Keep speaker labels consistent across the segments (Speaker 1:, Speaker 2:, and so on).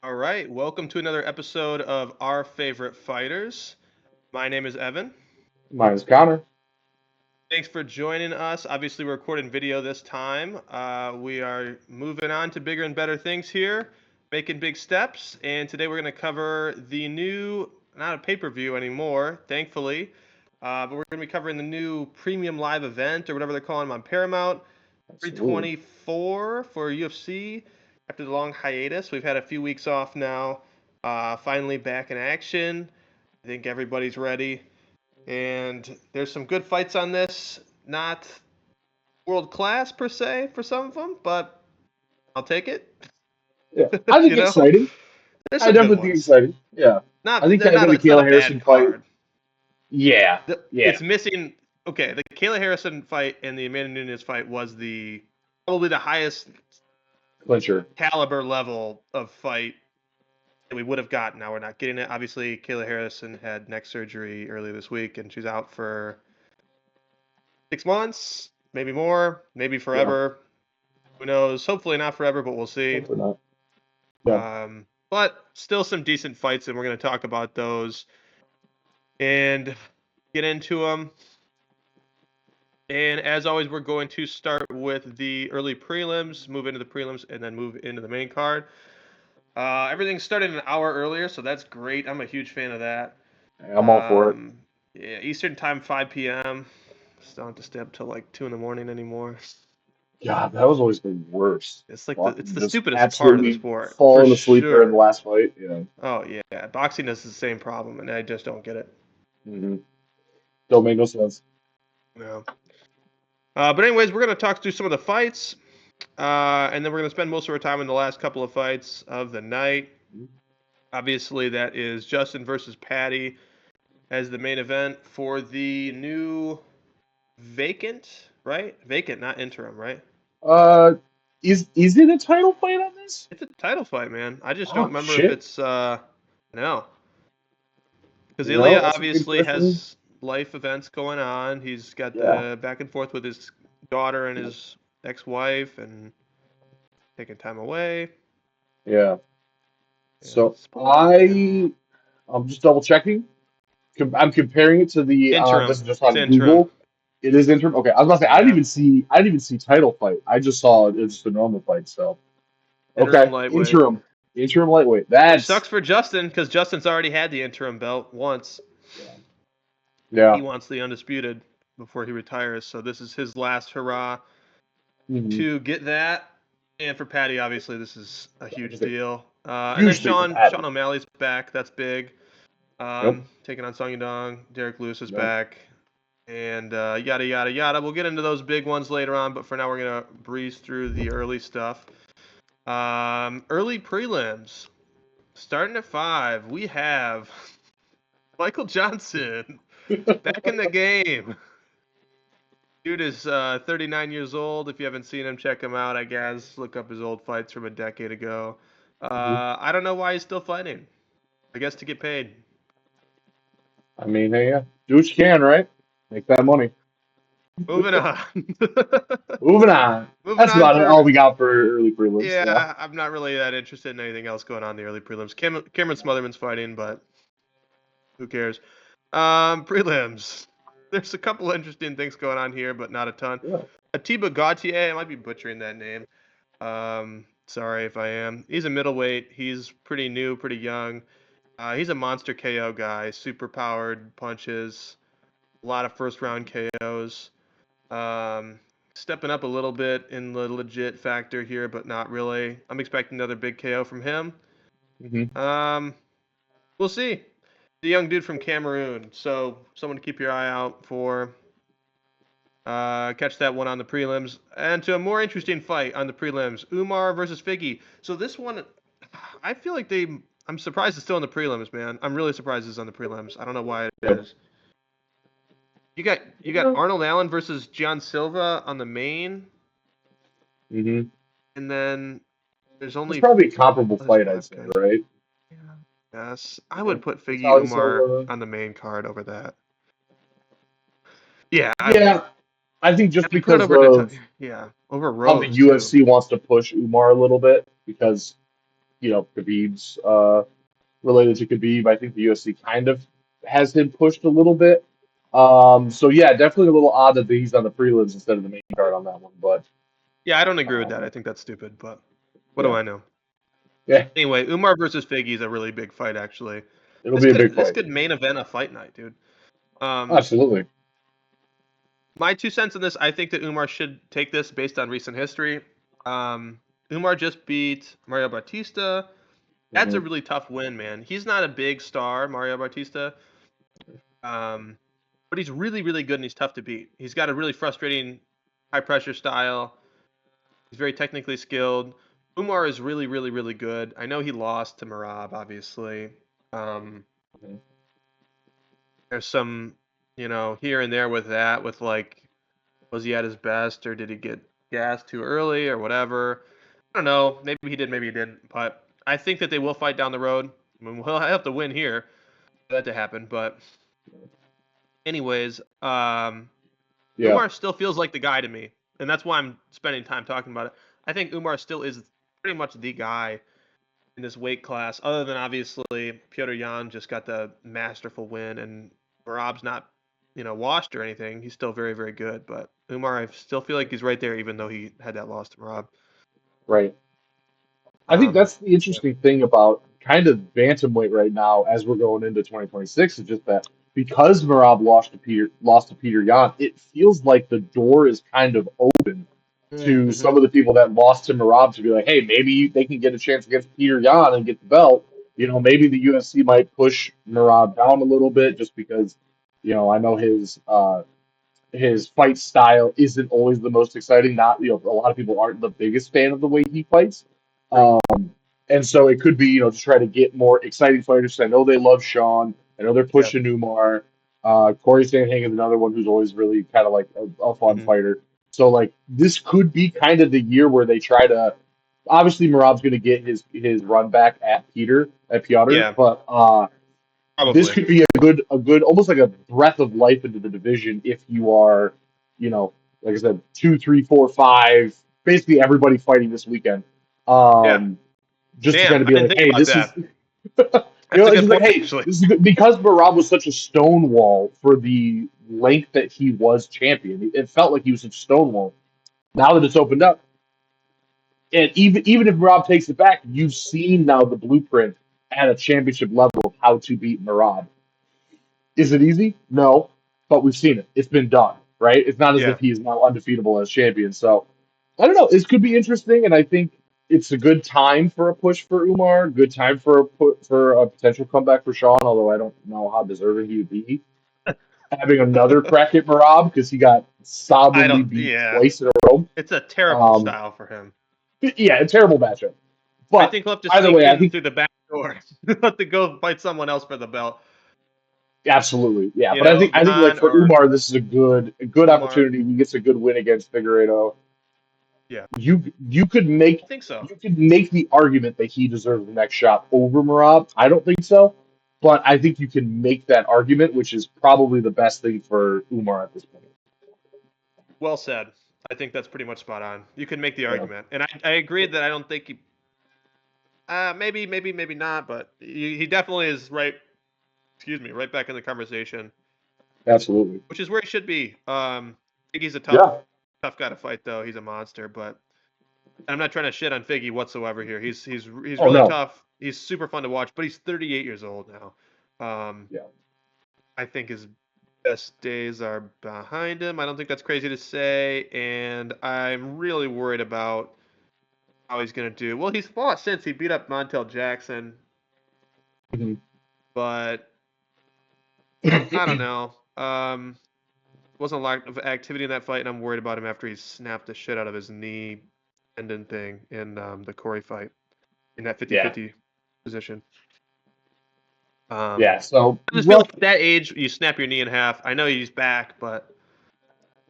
Speaker 1: All right, welcome to another episode of Our Favorite Fighters. My name is Evan.
Speaker 2: Mine's Connor.
Speaker 1: Thanks for joining us. Obviously, we're recording video this time. We are moving on to bigger and better things here, making big steps. And today we're going to cover the new, not a pay-per-view anymore, thankfully, but we're going to be covering the new premium live event or whatever they're calling them on Paramount.
Speaker 2: Absolutely.
Speaker 1: 324 for UFC after the long hiatus. We've had a few weeks off now. Finally back in action. I think everybody's ready. And there's some good fights on this. Not world class per se for some of them, but I'll take it.
Speaker 2: Yeah, I think
Speaker 1: you know,
Speaker 2: exciting.
Speaker 1: there's
Speaker 2: I
Speaker 1: some good
Speaker 2: definitely think
Speaker 1: ones.
Speaker 2: exciting. Yeah, I
Speaker 1: Not
Speaker 2: think
Speaker 1: they're
Speaker 2: that
Speaker 1: not.
Speaker 2: the
Speaker 1: It's not a
Speaker 2: Kayla
Speaker 1: bad
Speaker 2: Harrison fight.
Speaker 1: card.
Speaker 2: Yeah, yeah,
Speaker 1: It's missing. Okay, the Kayla Harrison fight and the Amanda Nunes fight was probably the highest
Speaker 2: clincher.
Speaker 1: caliber level of fight that we would have gotten. Now we're not getting it. Obviously, Kayla Harrison had neck surgery earlier this week, and she's out for 6 months, maybe more, maybe
Speaker 2: Yeah,
Speaker 1: forever. Who knows? Hopefully not forever, but we'll see.
Speaker 2: hopefully not. Yeah,
Speaker 1: But still some decent fights, and we're going to talk about those and get into them. And as always, we're going to start with the early prelims, move into the prelims, and then move into the main card. Everything started an hour earlier, so that's great. I'm a huge fan of that.
Speaker 2: I'm all for it.
Speaker 1: Yeah, Eastern time, 5 p.m. Just don't have to stay up till like 2 in the morning anymore.
Speaker 2: God, that was always the worst.
Speaker 1: It's like it's
Speaker 2: Fucking
Speaker 1: the
Speaker 2: just
Speaker 1: stupidest part of the
Speaker 2: absolutely
Speaker 1: sport for
Speaker 2: falling asleep during the
Speaker 1: sure.
Speaker 2: last fight. Yeah.
Speaker 1: Oh yeah, boxing has the same problem, and I just don't get it.
Speaker 2: hmm Don't make no sense.
Speaker 1: No. But anyways, we're gonna talk through some of the fights, and then we're gonna spend most of our time in the last couple of fights of the night. Obviously, that is Justin versus Paddy as the main event for the new vacant, right? Vacant, not interim, right?
Speaker 2: Uh, is it a title fight on this?
Speaker 1: It's a title fight, man. I just don't
Speaker 2: Oh
Speaker 1: remember if
Speaker 2: shit.
Speaker 1: it's no, because
Speaker 2: No,
Speaker 1: Ilya
Speaker 2: that's a good
Speaker 1: obviously
Speaker 2: question.
Speaker 1: has life events going on. He's got
Speaker 2: Yeah,
Speaker 1: the back and forth with his daughter and his ex-wife, and taking time away.
Speaker 2: yeah.
Speaker 1: Yeah,
Speaker 2: So
Speaker 1: let's pull it up, man.
Speaker 2: I'm just double checking. I'm comparing it to the this
Speaker 1: Interim.
Speaker 2: is just
Speaker 1: It's
Speaker 2: on
Speaker 1: interim.
Speaker 2: Google. It is interim. Okay, I was about to say
Speaker 1: Yeah,
Speaker 2: I didn't even see title fight. I just saw it was just a normal fight. So
Speaker 1: interim
Speaker 2: okay,
Speaker 1: lightweight.
Speaker 2: interim lightweight.
Speaker 1: Which
Speaker 2: That's
Speaker 1: sucks for Justin because Justin's already had the interim belt once.
Speaker 2: yeah, yeah.
Speaker 1: He wants the undisputed before he retires, so this is his last hurrah
Speaker 2: Mhm.
Speaker 1: to get that. And for Paddy, obviously, this is a
Speaker 2: I
Speaker 1: huge
Speaker 2: just think
Speaker 1: deal. And then
Speaker 2: huge thing for
Speaker 1: Sean
Speaker 2: Paddy.
Speaker 1: O'Malley's back. That's big.
Speaker 2: Yep,
Speaker 1: Taking on Song Yadong. Derek Lewis is
Speaker 2: yep.
Speaker 1: back. And yada, yada, yada. We'll get into those big ones later on, but for now, we're going to breeze through the early stuff. Early prelims. Starting at 5, we have Michael Johnson back in the game. Dude is 39 years old. If you haven't seen him, check him out, I guess. Look up his old fights from a decade ago.
Speaker 2: Mhm.
Speaker 1: I don't know why he's still fighting. I guess to get paid.
Speaker 2: I mean, hey, yeah, do what you can, right? Make that money.
Speaker 1: Moving on.
Speaker 2: Moving on.
Speaker 1: Moving
Speaker 2: That's
Speaker 1: on
Speaker 2: about all
Speaker 1: for.
Speaker 2: we got for early prelims. Yeah.
Speaker 1: Yeah, I'm not really that interested in anything else going on in the early prelims. Cameron Smotherman's fighting, but who cares? Prelims. There's a couple interesting things going on here, but not a ton.
Speaker 2: Yeah.
Speaker 1: Atiba Gauthier, I might be butchering that name. Sorry if I am. He's a middleweight. He's pretty new, pretty young. He's a monster KO guy. Super powered punches. A lot of first round KOs. Um, Stepping up a little bit in the legit factor here, but not really. I'm expecting another big KO from him.
Speaker 2: hmm
Speaker 1: Um, we'll see. The young dude from Cameroon. So someone to keep your eye out for. Catch that one on the prelims. And to a more interesting fight on the prelims, Umar versus Figgy. So this one, I feel like I'm surprised it's still in the prelims, man. I'm really surprised it's on the prelims. I don't know why it
Speaker 2: Yep.
Speaker 1: is. You got
Speaker 2: Yeah.
Speaker 1: Arnold Allen versus John Silva on the main,
Speaker 2: hmm
Speaker 1: and then there's
Speaker 2: It's
Speaker 1: only
Speaker 2: probably a comparable
Speaker 1: there's
Speaker 2: fight, I'd
Speaker 1: five
Speaker 2: say,
Speaker 1: guys.
Speaker 2: right?
Speaker 1: Yeah. Yes, I
Speaker 2: Yeah.
Speaker 1: would put Figgy
Speaker 2: Vitaly
Speaker 1: Umar
Speaker 2: Silva.
Speaker 1: on the main card over that. Yeah, I would.
Speaker 2: Yeah, I think
Speaker 1: I
Speaker 2: just
Speaker 1: mean, put it
Speaker 2: because
Speaker 1: over
Speaker 2: of
Speaker 1: yeah, over
Speaker 2: how the
Speaker 1: Rose too.
Speaker 2: UFC wants to push Umar a little bit, because Khabib's related to Khabib. I think the UFC kind of has him pushed a little bit. So yeah, definitely a little odd that he's on the prelims instead of the main card on that one. But
Speaker 1: Yeah, I don't agree with that.
Speaker 2: uh,
Speaker 1: I think that's stupid, but what do
Speaker 2: yeah,
Speaker 1: I know?
Speaker 2: yeah,
Speaker 1: Anyway, Umar versus Figgy is a really big fight, actually.
Speaker 2: it'll
Speaker 1: This
Speaker 2: be a
Speaker 1: could
Speaker 2: big
Speaker 1: this
Speaker 2: fight.
Speaker 1: could main event a fight night, dude. Um,
Speaker 2: Absolutely.
Speaker 1: my 2 cents on this, I think that Umar should take this based on recent history. Umar just beat Mario Bautista. That's a
Speaker 2: Hmm.
Speaker 1: really tough win, man. He's not a big star, Mario Bautista, um, but he's really, really good and he's tough to beat. He's got a really frustrating high pressure style. He's very technically skilled. Umar is really, really, really good. I know he lost to Merab, obviously. Um, there's some, here and there with that, with like, was he at his best or did he get gassed too early or whatever? I don't know. Maybe he did, maybe he didn't. But I think that they will fight down the road. I mean, we'll have to win here for that to happen. But anyways,
Speaker 2: Yeah.
Speaker 1: Umar still feels like the guy to me, and that's why I'm spending time talking about it. I think Umar still is pretty much the guy in this weight class, other than obviously Petr Yan just got the masterful win, and Merab's not, washed or anything. He's still very, very good, but Umar, I still feel like he's right there, even though he had that loss to Merab.
Speaker 2: Right. I think
Speaker 1: Um,
Speaker 2: that's the interesting thing about kind of bantamweight right now as we're going into 2026 is just that because Marab lost to Peter Yan, it feels like the door is kind of open to
Speaker 1: mm-hmm.
Speaker 2: some of the people that lost to Marab to be like, hey, maybe they can get a chance against Peter Yan and get the belt. Maybe the UFC might push Marab down a little bit just because, I know his fight style isn't always the most exciting. Not, a lot of people aren't the biggest fan of the way he fights.
Speaker 1: True.
Speaker 2: And so it could be, to try to get more exciting fighters. I know they love Sean. I know they're
Speaker 1: Yeah.
Speaker 2: pushing Umar. Corey Sandhagen is another one who's always really kind of like a fun
Speaker 1: Mm-hmm.
Speaker 2: fighter. So like this could be kind of the year where they try to. Obviously, Marab's going to get his run back at Piotr,
Speaker 1: Yeah,
Speaker 2: but this
Speaker 1: probably.
Speaker 2: could be a good, almost like a breath of life into the division if you are, like I said, 2, 3, 4, 5, basically everybody fighting this weekend.
Speaker 1: Yeah.
Speaker 2: Um, just to
Speaker 1: Damn,
Speaker 2: kind of
Speaker 1: I
Speaker 2: be
Speaker 1: didn't
Speaker 2: like,
Speaker 1: think
Speaker 2: hey,
Speaker 1: about
Speaker 2: this is,
Speaker 1: that. That's a
Speaker 2: it's
Speaker 1: good
Speaker 2: just like,
Speaker 1: point,
Speaker 2: hey,
Speaker 1: actually.
Speaker 2: this is good because Marab was such a stonewall for the length that he was champion. It felt like he was a stonewall. Now that it's opened up, and even if Marab takes it back, you've seen now the blueprint at a championship level of how to beat Marab. Is it easy? No, but we've seen it. It's been done, right? It's not as
Speaker 1: Yeah.
Speaker 2: if he is now undefeatable as champion. So I don't know. This could be interesting, and I think it's a good time for a push for Umar. Good time for a potential comeback for Sean. Although I don't know how deserving he would be having another crack at Marab because he got
Speaker 1: I
Speaker 2: solidly
Speaker 1: don't.
Speaker 2: beat
Speaker 1: Yeah,
Speaker 2: twice in a row.
Speaker 1: it's a terrible
Speaker 2: Um,
Speaker 1: style for him.
Speaker 2: yeah, a terrible matchup.
Speaker 1: I
Speaker 2: But
Speaker 1: think he'll have to
Speaker 2: either
Speaker 1: sneak
Speaker 2: way, I
Speaker 1: in
Speaker 2: think
Speaker 1: through the back door. He'll have to go fight someone else for the belt.
Speaker 2: absolutely, yeah. But I think like
Speaker 1: Jan
Speaker 2: for
Speaker 1: or
Speaker 2: Umar, this is a good
Speaker 1: Umar.
Speaker 2: opportunity. He gets a good win against Figueiredo.
Speaker 1: Yeah,
Speaker 2: You could make
Speaker 1: I think so.
Speaker 2: the argument that he deserves the next shot over Marab. I don't think so, but I think you can make that argument, which is probably the best thing for Umar at this point.
Speaker 1: Well said. I think that's pretty much spot on. You can make the
Speaker 2: Yeah,
Speaker 1: argument, and I agree that I don't think he. Maybe not, but he definitely is right. Excuse me, right back in the conversation,
Speaker 2: absolutely.
Speaker 1: which is where he should be. Figgy's a
Speaker 2: Yeah.
Speaker 1: tough guy to fight, though. He's a monster, but I'm not trying to shit on Figgy whatsoever here. He's
Speaker 2: Oh
Speaker 1: really
Speaker 2: no.
Speaker 1: tough. He's super fun to watch, but he's 38 years old now.
Speaker 2: Yeah.
Speaker 1: I think his best days are behind him. I don't think that's crazy to say, and I'm really worried about how he's gonna do. Well, he's fought since he beat up Montel Jackson,
Speaker 2: Mhm.
Speaker 1: but I don't know. Wasn't a lot of activity in that fight, and I'm worried about him after he snapped the shit out of his knee tendon thing in the Corey fight in that
Speaker 2: Yeah.
Speaker 1: 50-50 position.
Speaker 2: Yeah. So
Speaker 1: I just feel
Speaker 2: rough.
Speaker 1: like at that age, you snap your knee in half. I know he's back, but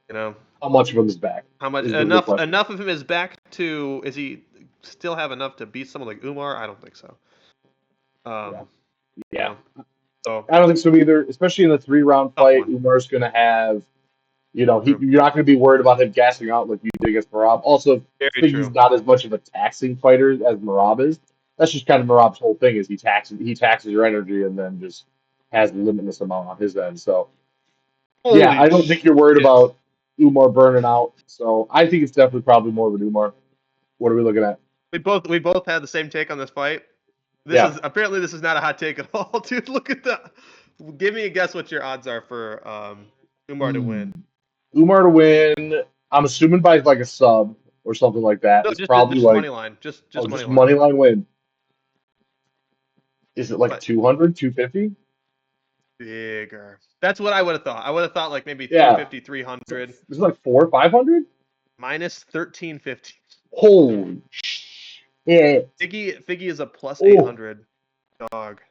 Speaker 1: you know
Speaker 2: How much of him is back
Speaker 1: how much
Speaker 2: is the question.
Speaker 1: enough of him is back to is he still have enough to beat someone like Umar? I don't think so.
Speaker 2: Yeah.
Speaker 1: You
Speaker 2: Yeah.
Speaker 1: know, so
Speaker 2: I don't think so either. Especially in the 3-round
Speaker 1: tough
Speaker 2: fight,
Speaker 1: one.
Speaker 2: Umar's going to have.
Speaker 1: True.
Speaker 2: You're not going to be worried about him gassing out like you did against Marab. Also,
Speaker 1: Very
Speaker 2: Figgy's
Speaker 1: true.
Speaker 2: not as much of a taxing fighter as Marab is. that's just kind of Marab's whole thing is he taxes your energy and then just has a limitless amount on his end. So yeah,
Speaker 1: Holy
Speaker 2: I don't think you're worried
Speaker 1: shit.
Speaker 2: about Umar burning out. So I think it's definitely probably more of an Umar. What are we looking at?
Speaker 1: We both had the same take on this fight.
Speaker 2: Yeah.
Speaker 1: This is not a hot take at all, dude. Look at the. Give me a guess what your odds are for Umar to
Speaker 2: Hmm.
Speaker 1: win.
Speaker 2: Umar to win. I'm assuming by like a sub or something like that.
Speaker 1: No,
Speaker 2: It's probably
Speaker 1: just
Speaker 2: like
Speaker 1: money line. Just
Speaker 2: oh,
Speaker 1: money
Speaker 2: just
Speaker 1: line.
Speaker 2: money line win. Is it like
Speaker 1: But
Speaker 2: 200, 250?
Speaker 1: bigger. That's what I would have thought. I would have thought like maybe
Speaker 2: Yeah.
Speaker 1: 250, 300,
Speaker 2: Is it like 400, 500?
Speaker 1: minus 1350.
Speaker 2: Holy shit.
Speaker 1: Figgy is a plus
Speaker 2: Oh,
Speaker 1: 800 dog.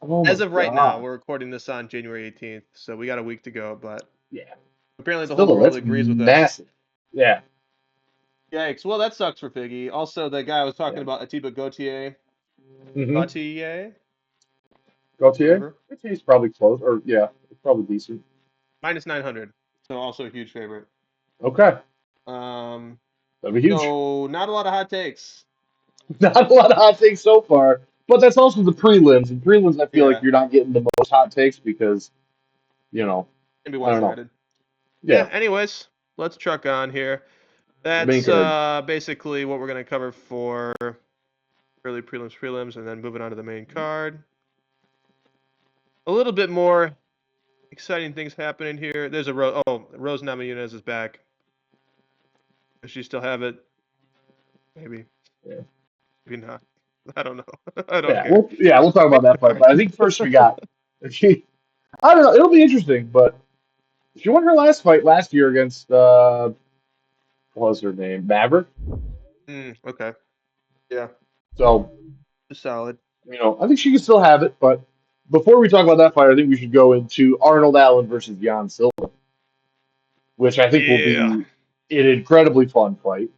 Speaker 2: oh my
Speaker 1: As of right now,
Speaker 2: God.
Speaker 1: we're recording this on January 18th, so we got a week to go. But
Speaker 2: Yeah.
Speaker 1: apparently, the whole
Speaker 2: Still though,
Speaker 1: world
Speaker 2: that's
Speaker 1: agrees with us.
Speaker 2: massive. Yeah.
Speaker 1: Yikes! Well, that sucks for Figgy. Also, the guy I was talking
Speaker 2: Yeah.
Speaker 1: about, Atiba Gauthier,
Speaker 2: Mm-hmm.
Speaker 1: Gauthier,
Speaker 2: Gautier?
Speaker 1: whatever,
Speaker 2: Gautier's probably close, or yeah, it's probably decent.
Speaker 1: minus 900. So also a huge favorite.
Speaker 2: Okay.
Speaker 1: Um,
Speaker 2: That'd be huge.
Speaker 1: so not a lot of hot takes.
Speaker 2: Not a lot of hot takes so far, but that's also the prelims. And prelims, I feel like
Speaker 1: Yeah,
Speaker 2: you're not getting the most hot takes because, you know,
Speaker 1: can be
Speaker 2: I don't know.
Speaker 1: one-sided.
Speaker 2: Yeah,
Speaker 1: Yeah. Anyways, let's truck on here.
Speaker 2: the main
Speaker 1: That's
Speaker 2: card.
Speaker 1: basically what we're gonna cover for early prelims, and then moving on to the main card. A little bit more exciting things happening here. There's a Rose Namajunas is back. Does she still have it? Maybe,
Speaker 2: Yeah,
Speaker 1: maybe not. I don't know. I don't
Speaker 2: yeah,
Speaker 1: care.
Speaker 2: we'll talk
Speaker 1: Main
Speaker 2: about that fight.
Speaker 1: card.
Speaker 2: But I think first we got. I don't know. It'll be interesting, but she won her last fight last year against what was her name? Maverick.
Speaker 1: Okay. Yeah.
Speaker 2: So
Speaker 1: Solid.
Speaker 2: I think she can still have it. But before we talk about that fight, I think we should go into Arnold Allen versus Jan Silva, which I think will
Speaker 1: Yeah.
Speaker 2: be an incredibly fun fight.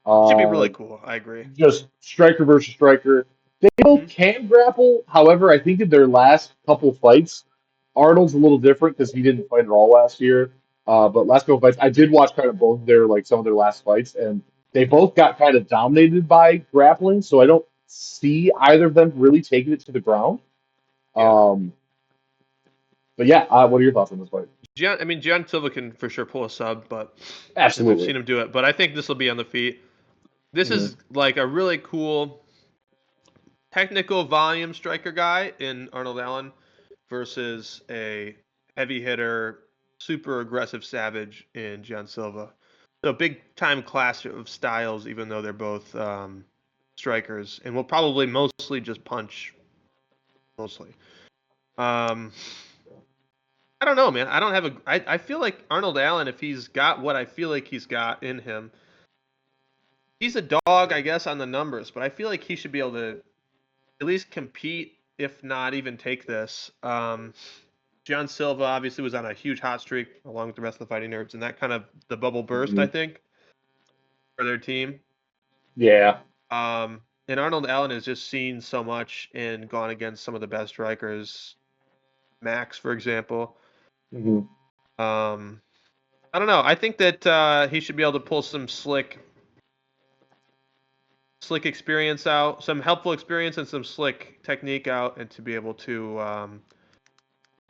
Speaker 1: Should be
Speaker 2: Uh,
Speaker 1: really cool. I agree.
Speaker 2: just striker versus striker. They both
Speaker 1: Hmm.
Speaker 2: can grapple. However, I think in their last couple fights, Arnold's a little different because he didn't fight at all last year. But last couple fights, I did watch kind of both their like some of their last fights, and they both got kind of dominated by grappling. So I don't see either of them really taking it to the ground.
Speaker 1: Yeah.
Speaker 2: Um, but yeah, what are your thoughts on this fight?
Speaker 1: Gian Silva can for sure pull a sub, but and we've
Speaker 2: Absolutely.
Speaker 1: seen him do it. But I think this will be on the feet. This
Speaker 2: Hmm.
Speaker 1: is like a really cool technical volume striker guy in Arnold Allen versus a heavy hitter, super aggressive savage in Gian Silva. So big time clash of styles, even though they're both strikers, and will probably mostly just punch mostly. Um, I don't know, man. I don't have a. I feel like Arnold Allen, if he's got what I feel like he's got in him, he's a dog, I guess, on the numbers. But I feel like he should be able to at least compete, if not even take this. John Silva obviously was on a huge hot streak along with the rest of the Fighting Nerds, and that kind of the bubble burst, I
Speaker 2: Hmm.
Speaker 1: think, for their team.
Speaker 2: Yeah.
Speaker 1: And Arnold Allen has just seen so much and gone against some of the best strikers, Max, for example.
Speaker 2: Hmm.
Speaker 1: Um, I don't know. I think that he should be able to pull some slick experience out, some helpful experience and some slick technique out, and to be able to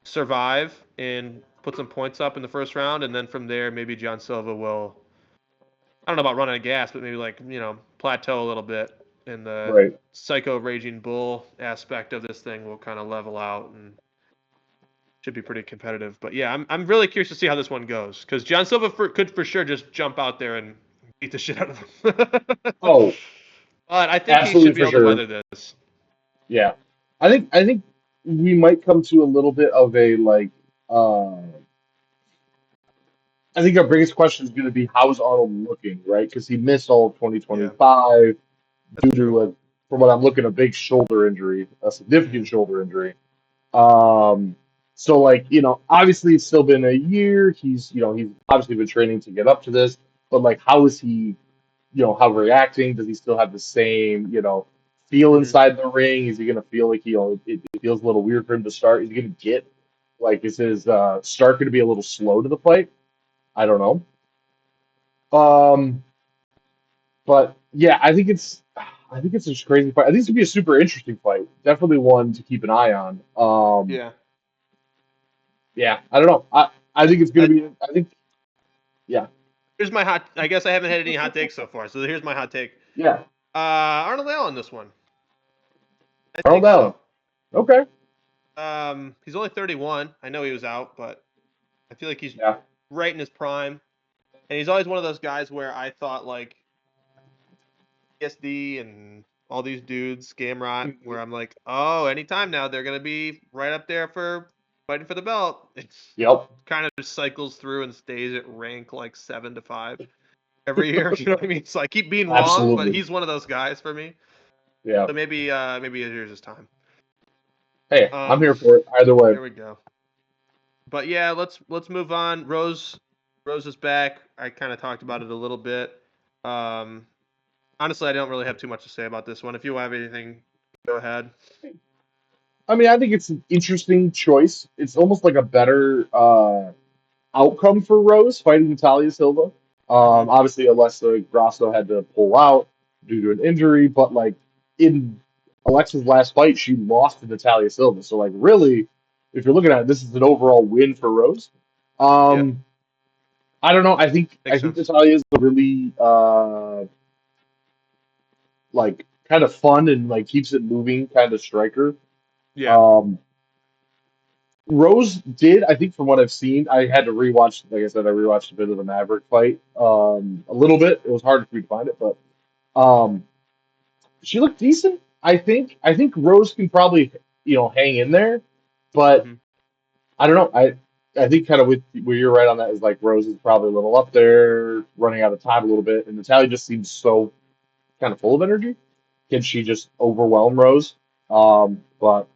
Speaker 1: survive and put some points up in the first round, and then from there maybe John Silva will. I don't know about running out of gas, but maybe like plateau a little bit, and the
Speaker 2: Right.
Speaker 1: psycho raging bull aspect of this thing will kind of level out and should be pretty competitive. But yeah, I'm really curious to see how this one goes because John Silva could for sure just jump out there and beat the shit out of him.
Speaker 2: Oh,
Speaker 1: But I think he should
Speaker 2: absolutely
Speaker 1: be
Speaker 2: for
Speaker 1: able to
Speaker 2: sure.
Speaker 1: weather this.
Speaker 2: Yeah, I think we might come to a little bit of a like. Uh, I think our biggest question is going to be how is Arnold looking, right? Because he missed all of
Speaker 1: Yeah,
Speaker 2: 2025
Speaker 1: that's
Speaker 2: due
Speaker 1: true.
Speaker 2: to from what I'm looking, a big shoulder injury, a significant
Speaker 1: Hmm.
Speaker 2: shoulder injury. Um, so like obviously it's still been a year. He's obviously been training to get up to this, but like how is he how reacting? Does he still have the same, feel
Speaker 1: Hmm.
Speaker 2: inside the ring? Is he going to feel like, it feels a little weird for him to start? Is he going to is his start going to be a little slow to the fight? I don't know. Um, but yeah, I think I think it's a crazy fight. I think it's gonna be a super interesting fight. Definitely one to keep an eye on.
Speaker 1: Yeah.
Speaker 2: Yeah, I don't know. I think it's gonna
Speaker 1: I,
Speaker 2: be. I think yeah,
Speaker 1: here's my hot. I guess I haven't had any hot takes so far. So here's my hot take.
Speaker 2: yeah.
Speaker 1: Arnold Allen this one. I
Speaker 2: Harold
Speaker 1: think
Speaker 2: Allen.
Speaker 1: so.
Speaker 2: Okay.
Speaker 1: He's only 31. I know he was out, but I feel like he's
Speaker 2: Yeah.
Speaker 1: right in his prime. And he's always one of those guys where I thought like PSD and all these dudes, Gamrot, where
Speaker 2: Mhm.
Speaker 1: I'm like, oh, anytime now they're gonna be right up there for fighting for the belt. It's
Speaker 2: Yep.
Speaker 1: kind of just cycles through and stays at rank like 7 to 5 every year. You know what I mean? So I keep being wrong, but
Speaker 2: Absolutely.
Speaker 1: he's one of those guys for me.
Speaker 2: Yeah.
Speaker 1: So maybe here's his time.
Speaker 2: Hey, I'm
Speaker 1: Um,
Speaker 2: here for it either way.
Speaker 1: there we go. But yeah, let's move on. Rose is back. I kind of talked about it a little bit. Um, honestly, I don't really have too much to say about this one. If you have anything, go ahead.
Speaker 2: I mean, I think it's an interesting choice. It's almost like a better outcome for Rose fighting Natalia Silva.
Speaker 1: Hmm.
Speaker 2: Obviously, Alessa Grasso had to pull out due to an injury, but like in Alexa's last fight, she lost to Natalia Silva. So like really, if you're looking at it, this is an overall win for Rose.
Speaker 1: Yeah,
Speaker 2: Um, I don't know. I
Speaker 1: makes
Speaker 2: think
Speaker 1: sense.
Speaker 2: Natalia is a really like kind of fun and like keeps it moving kind of striker.
Speaker 1: Yeah.
Speaker 2: Um, Rose did, I think, from what I've seen. I had to rewatch, like I said, I rewatched a bit of the Maverick fight, a little bit. It was hard for me to find it, but um, she looked decent. I think. I think Rose can probably, hang in there, but
Speaker 1: Hmm.
Speaker 2: I don't know. I think kind of with where you're right on that is like Rose is probably a little up there, running out of time a little bit, and Natalia just seems so kind of full of energy. Can she just overwhelm Rose? But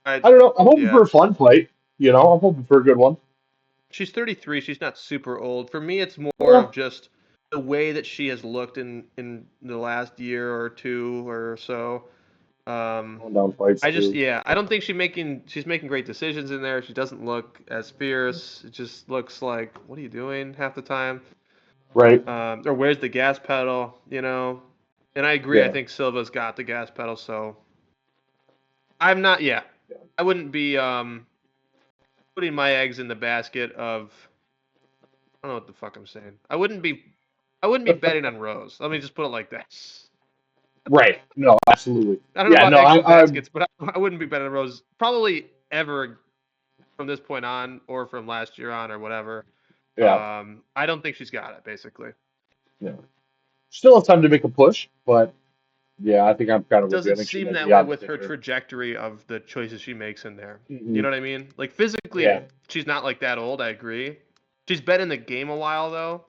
Speaker 1: I
Speaker 2: I don't know. I'm hoping
Speaker 1: yeah.
Speaker 2: for a fun fight. I'm hoping for a good one.
Speaker 1: She's 33. She's not super old. For me, it's more
Speaker 2: Yeah.
Speaker 1: of just the way that she has looked in the last year or two or so. Um,
Speaker 2: Going down fights too.
Speaker 1: yeah, I don't think she's making great decisions in there. She doesn't look as fierce. It just looks like, what are you doing half the time?
Speaker 2: Right.
Speaker 1: Or where's the gas pedal, you know? And I agree. I
Speaker 2: Yeah.
Speaker 1: think Silva's got the gas pedal, so I'm not. Yeah, I wouldn't be putting my eggs in the basket of. I don't know what the fuck I'm saying. I wouldn't be betting on Rose. Let me just put it like that.
Speaker 2: Right. No, absolutely.
Speaker 1: I don't know
Speaker 2: Yeah,
Speaker 1: about
Speaker 2: no,
Speaker 1: eggs in
Speaker 2: I'm
Speaker 1: baskets, but I wouldn't be betting on Rose probably ever from this point on or from last year on or whatever.
Speaker 2: yeah,
Speaker 1: I don't think she's got it basically.
Speaker 2: yeah. Still have time to make a push, but yeah, I think I'm kind
Speaker 1: It
Speaker 2: of with you. I
Speaker 1: doesn't
Speaker 2: think she
Speaker 1: seem
Speaker 2: might
Speaker 1: that
Speaker 2: be
Speaker 1: way
Speaker 2: on the
Speaker 1: with her
Speaker 2: ticker.
Speaker 1: trajectory of the choices she makes in there. You
Speaker 2: Hmm.
Speaker 1: know what I mean? Like physically,
Speaker 2: Yeah.
Speaker 1: she's not like that old. I agree. She's been in the game a while though.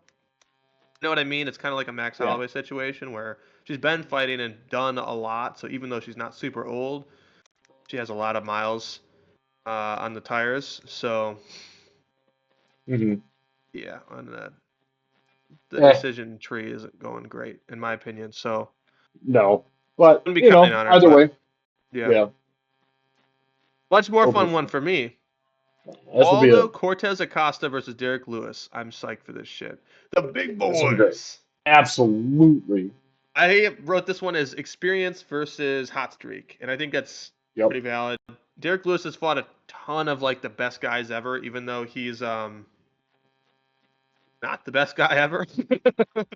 Speaker 1: You know what I mean? It's kind of like a Max
Speaker 2: Yeah.
Speaker 1: Holloway situation where she's been fighting and done a lot. So even though she's not super old, she has a lot of miles on the tires. So
Speaker 2: Hmm.
Speaker 1: yeah, on the
Speaker 2: Eh,
Speaker 1: decision tree isn't going great in my opinion. So
Speaker 2: no. But,
Speaker 1: wouldn't be counting on her,
Speaker 2: either
Speaker 1: but
Speaker 2: way,
Speaker 1: yeah,
Speaker 2: yeah.
Speaker 1: much more
Speaker 2: Hoping
Speaker 1: fun one
Speaker 2: for
Speaker 1: for me.
Speaker 2: this will be
Speaker 1: Waldo Cortez Acosta versus Derek Lewis. I'm psyched for this shit. The big
Speaker 2: this will be great.
Speaker 1: boys.
Speaker 2: Absolutely.
Speaker 1: I wrote this one as experience versus hot streak, and I think that's
Speaker 2: Yep.
Speaker 1: pretty valid. Derek Lewis has fought a ton of like the best guys ever, even though he's not the best guy ever.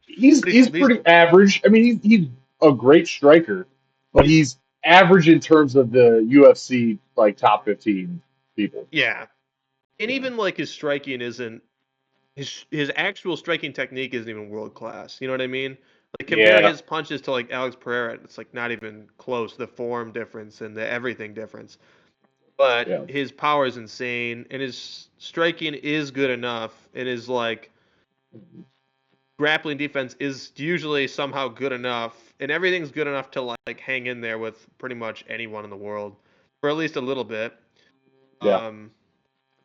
Speaker 2: He's
Speaker 1: But
Speaker 2: he's
Speaker 1: he's
Speaker 2: pretty average. I mean, he's a great striker, but
Speaker 1: he's
Speaker 2: he's average in terms of the UFC like top 15 people.
Speaker 1: yeah, and
Speaker 2: Yeah.
Speaker 1: even like his striking isn't his actual striking technique isn't even world class. You know what I mean? Like compare
Speaker 2: Yeah.
Speaker 1: his punches to like Alex Pereira, it's like not even close. The form difference and the everything difference. But
Speaker 2: Yeah.
Speaker 1: his power is insane, and his striking is good enough, and his like grappling defense is usually somehow good enough, and everything's good enough to like hang in there with pretty much anyone in the world for at least a little bit.
Speaker 2: Yeah.
Speaker 1: Um,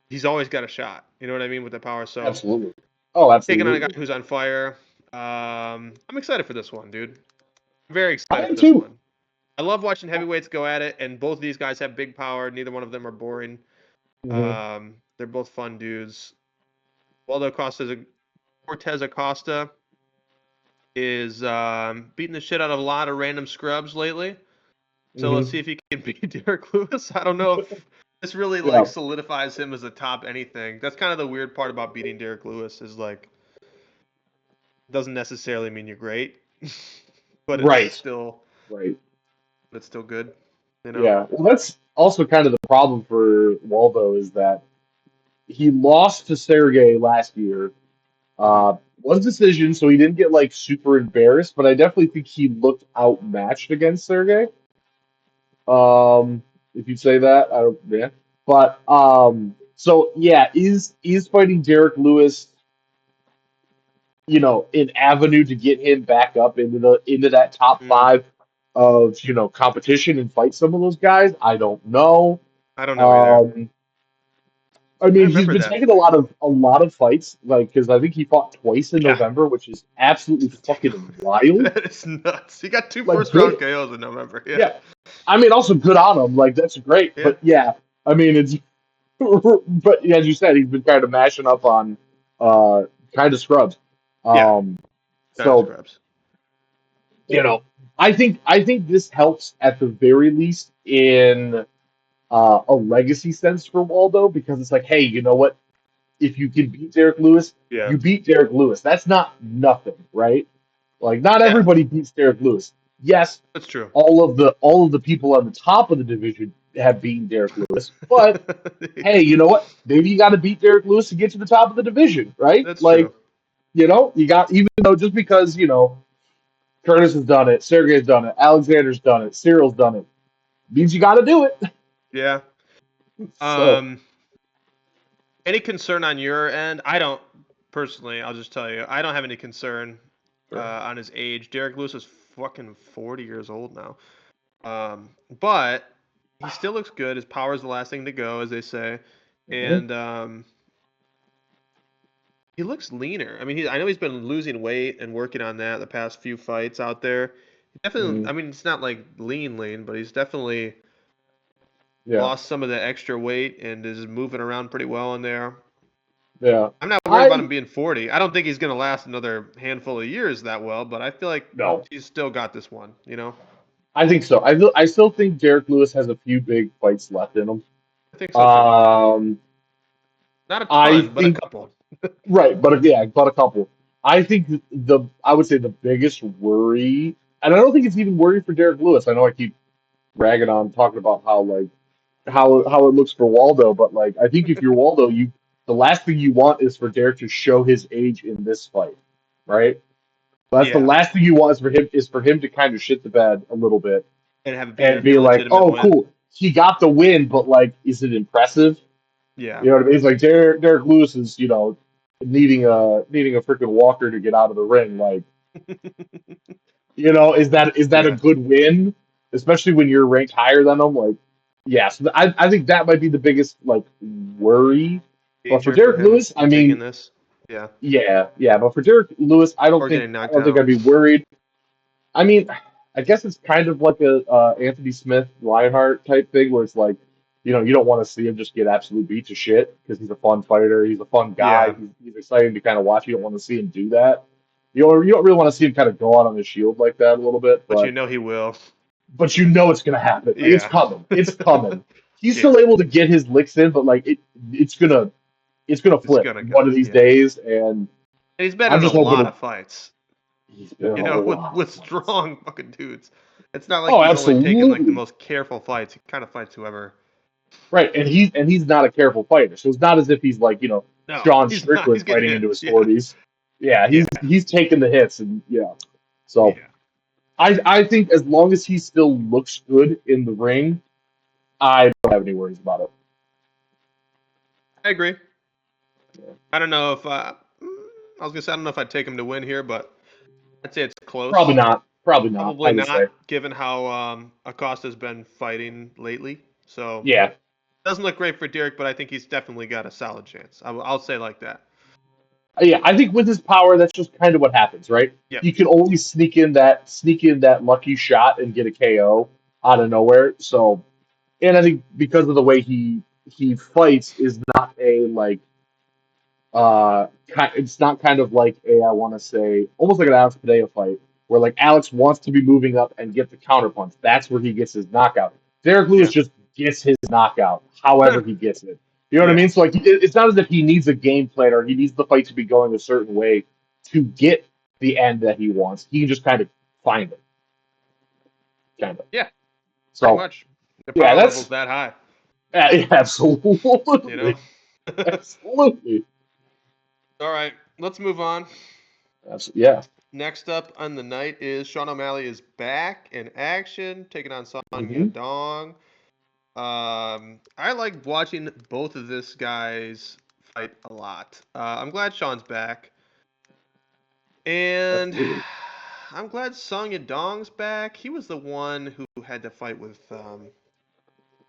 Speaker 1: he's always got a shot. You know what I mean with the power. So
Speaker 2: Absolutely. Oh,
Speaker 1: taking on a guy
Speaker 2: absolutely.
Speaker 1: who's on fire. I'm excited for this one, dude. I'm very
Speaker 2: I
Speaker 1: excited
Speaker 2: am
Speaker 1: for this
Speaker 2: too.
Speaker 1: one. I love watching heavyweights go at it, and both of these guys have big power. Neither one of them are boring.
Speaker 2: Hmm.
Speaker 1: They're both fun dudes. Waldo Cortez Acosta. is beating the shit out of a lot of random scrubs lately. So let's see if he can beat Derek Lewis. I don't know if this really
Speaker 2: Yeah.
Speaker 1: solidifies him as a top anything. That's kind of the weird part about beating Derek Lewis is doesn't necessarily mean you're great, but
Speaker 2: Right. Right.
Speaker 1: it's still good.
Speaker 2: Yeah. Well, that's also kind of the problem for Waldo is that he lost to Sergey last year.
Speaker 1: Mhm.
Speaker 2: Was decision, so he didn't get like super embarrassed, but I definitely think he looked outmatched against Sergey. If you'd say that, I don't, yeah. But so yeah, is fighting Derek Lewis, an avenue to get him back up into that top
Speaker 1: Mm,
Speaker 2: five of competition and fight some of those guys? I don't know.
Speaker 1: I don't know either.
Speaker 2: Um, I
Speaker 1: I
Speaker 2: mean, he's
Speaker 1: remember
Speaker 2: been
Speaker 1: that
Speaker 2: taking a
Speaker 1: fight.
Speaker 2: lot of fights, like because I think he fought twice in
Speaker 1: Yeah,
Speaker 2: November, which is absolutely
Speaker 1: it's
Speaker 2: fucking
Speaker 1: ridiculous.
Speaker 2: wild.
Speaker 1: That is nuts. He got two
Speaker 2: Like
Speaker 1: first round
Speaker 2: good,
Speaker 1: KOs in November. Yeah,
Speaker 2: yeah. I mean, also good on him. Like that's great,
Speaker 1: yeah,
Speaker 2: but yeah, I mean it's. But yeah, as you said, he's been kind of mashing up on uh kind of scrubs.
Speaker 1: yeah.
Speaker 2: Um,
Speaker 1: Kind of
Speaker 2: so
Speaker 1: scrubs.
Speaker 2: you know, I think this helps at the very least in a legacy sense for Waldo because it's like, hey, you know what? If you can beat Derek Lewis,
Speaker 1: Yeah,
Speaker 2: you beat Derek Lewis. That's not nothing, right? Like not
Speaker 1: yeah.
Speaker 2: everybody beats Derek Lewis. Yes,
Speaker 1: That's true.
Speaker 2: all of the people on the top of the division have beaten Derek Lewis, but hey, you know what? Maybe you got to beat Derek Lewis to get to the top of the division, right?
Speaker 1: That's
Speaker 2: Like,
Speaker 1: true.
Speaker 2: you got even though just because Curtis has done it, Sergey's done it, Alexander's done it, Cyril's done it, means you got to do it.
Speaker 1: Yeah.
Speaker 2: So,
Speaker 1: Any concern on your end? I don't personally. I'll just tell you, I don't have any concern
Speaker 2: sure.
Speaker 1: on his age. Derek Lewis is fucking 40 years old now. But he still looks good. His power is the last thing to go, as they say,
Speaker 2: Mhm.
Speaker 1: and he looks leaner. I mean, I know he's been losing weight and working on that the past few fights out there. He definitely.
Speaker 2: Mhm.
Speaker 1: I mean, it's not like lean, but he's definitely
Speaker 2: Yeah,
Speaker 1: lost some of the extra weight and is moving around pretty well in there.
Speaker 2: yeah.
Speaker 1: I'm not worried about him
Speaker 2: I
Speaker 1: being 40. I don't think he's going to last another handful of years that well, but I feel like
Speaker 2: no,
Speaker 1: he's still got this one.
Speaker 2: I think so. I still think Derek Lewis has a few big fights left in him.
Speaker 1: I think so too.
Speaker 2: Um,
Speaker 1: Not a
Speaker 2: I
Speaker 1: ton, but a
Speaker 2: think
Speaker 1: couple.
Speaker 2: right, but yeah, but a couple. I think I would say the biggest worry, and I don't think it's even worry for Derek Lewis. I know I keep ragging on talking about how like how it looks for Waldo, but like I think if you're Waldo, the last thing you want is for Derek to show his age in this fight, right? That's the
Speaker 1: Yeah,
Speaker 2: last thing you want is for him to kind of shit the bed a little bit
Speaker 1: and have it be
Speaker 2: and
Speaker 1: an
Speaker 2: be like,
Speaker 1: illegitimate
Speaker 2: oh,
Speaker 1: win.
Speaker 2: cool, he got the win, but like, is it impressive?
Speaker 1: Yeah,
Speaker 2: You know what I mean? It's like Derek Lewis is needing a freaking walker to get out of the ring. Like, is that a
Speaker 1: yeah.
Speaker 2: good win, especially when you're ranked higher than them? Like, yeah, so I think that might be the biggest like worry. But for
Speaker 1: Danger for
Speaker 2: Derek
Speaker 1: him
Speaker 2: Lewis, I
Speaker 1: taking
Speaker 2: mean,
Speaker 1: this. Yeah,
Speaker 2: yeah. But for Derek Lewis, I don't
Speaker 1: or
Speaker 2: think
Speaker 1: getting
Speaker 2: I
Speaker 1: knocked
Speaker 2: don't think
Speaker 1: out.
Speaker 2: I'd be worried. I mean, I guess it's kind of like a Anthony Smith Lionheart type thing, where it's like, you don't want to see him just get absolute beat to shit because he's a fun fighter, he's a fun guy,
Speaker 1: Yeah,
Speaker 2: he's exciting to kind of watch. You don't want to see him do that. You don't really want to see him kind of go out on his shield like that a little bit,
Speaker 1: but you
Speaker 2: but
Speaker 1: know he will.
Speaker 2: it's gonna happen. Like it's
Speaker 1: Yeah,
Speaker 2: coming. It's coming. He's
Speaker 1: yeah.
Speaker 2: still able to get his licks in, but like it's gonna
Speaker 1: It's
Speaker 2: flip
Speaker 1: gonna
Speaker 2: one
Speaker 1: come.
Speaker 2: of these
Speaker 1: Yeah,
Speaker 2: days, and
Speaker 1: and he's been
Speaker 2: I'm
Speaker 1: in a
Speaker 2: just
Speaker 1: lot
Speaker 2: hoping
Speaker 1: of fights.
Speaker 2: he's been in a
Speaker 1: With
Speaker 2: lot of fights.
Speaker 1: strong fucking dudes. It's not like
Speaker 2: Oh,
Speaker 1: he's only taken like the
Speaker 2: absolutely.
Speaker 1: most careful fights. He kind of fights whoever.
Speaker 2: Right, and he's not a careful fighter, so it's not as if he's like
Speaker 1: No,
Speaker 2: Sean
Speaker 1: he's not. He's
Speaker 2: Strickland
Speaker 1: getting
Speaker 2: fighting
Speaker 1: hit.
Speaker 2: into his
Speaker 1: Yeah,
Speaker 2: forties. Yeah,
Speaker 1: yeah,
Speaker 2: he's taking the hits, and so
Speaker 1: yeah.
Speaker 2: I think as long as he still looks good in the ring, I don't have any worries about it.
Speaker 1: I agree. I don't know if I was gonna say I don't know if I'd take him to win here, but I'd say it's
Speaker 2: Probably
Speaker 1: close.
Speaker 2: not. Probably not. I
Speaker 1: Probably
Speaker 2: would say.
Speaker 1: not, given how Acosta's been fighting lately. So
Speaker 2: Yeah,
Speaker 1: doesn't look great for Derek, but I think he's definitely got a solid chance. I'll say like that.
Speaker 2: yeah. I think with his power, that's just kind of what happens, right?
Speaker 1: Yep.
Speaker 2: You can always sneak in that lucky shot and get a KO out of nowhere. So, and I think because of the way he fights is not a like It's not kind of like I want to say, almost like an Alex Padilla fight, where like Alex wants to be moving up and get the counterpunch. That's where he gets his knockout. Derek Lewis
Speaker 1: Yeah.
Speaker 2: just gets his knockout, however he gets it. You know what I
Speaker 1: Yeah.
Speaker 2: mean? So like, it's not as if he needs a game plan or he needs the fight to be going a certain way to get the end that he wants. He can just kind of find it, kind of.
Speaker 1: Yeah. Pretty
Speaker 2: So
Speaker 1: much. The
Speaker 2: yeah,
Speaker 1: power level's
Speaker 2: that's
Speaker 1: that high. You know?
Speaker 2: absolutely, absolutely,
Speaker 1: All right. Let's move on.
Speaker 2: yeah.
Speaker 1: Next up on the night is Sean O'Malley is back in action, taking on Song
Speaker 2: Hmm.
Speaker 1: Yadong. I like watching both of this guys fight a lot. I'm glad Sean's back, and
Speaker 2: Absolutely.
Speaker 1: I'm glad Song Yadong's back. He was the one who had to fight with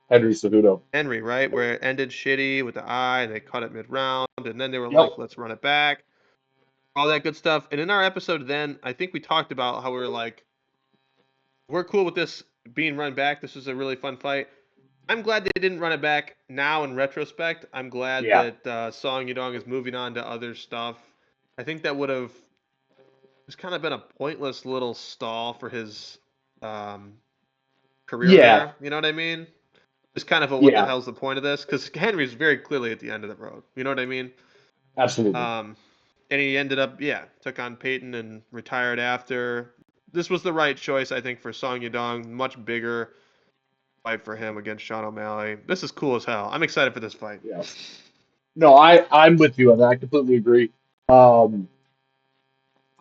Speaker 2: Henry Cejudo.
Speaker 1: Henry, right? Where it ended shitty with the eye, and they cut it mid-round, and then they were
Speaker 2: Yep.
Speaker 1: like, "Let's run it back," all that good stuff. And in our episode, then I think we talked about how we were like, "We're cool with this being run back. This was a really fun fight." I'm glad they didn't run it back now in retrospect. I'm glad
Speaker 2: Yeah.
Speaker 1: that Song Yadong is moving on to other stuff. I think that would have just kind of been a pointless little stall for his um, career
Speaker 2: Yeah.
Speaker 1: there. You know what I mean? Just kind of a what the
Speaker 2: Yeah.
Speaker 1: hell's the point of this? Because Henry's very clearly at the end of the road. You know what I mean?
Speaker 2: Absolutely.
Speaker 1: Um, and he ended up, took on Peyton and retired after. This was the right choice, I think, for Song Yadong. Much bigger fight for him against Sean O'Malley. This is cool as hell. I'm excited for this fight.
Speaker 2: Yeah. No, I'm with you on that. I completely agree. Um,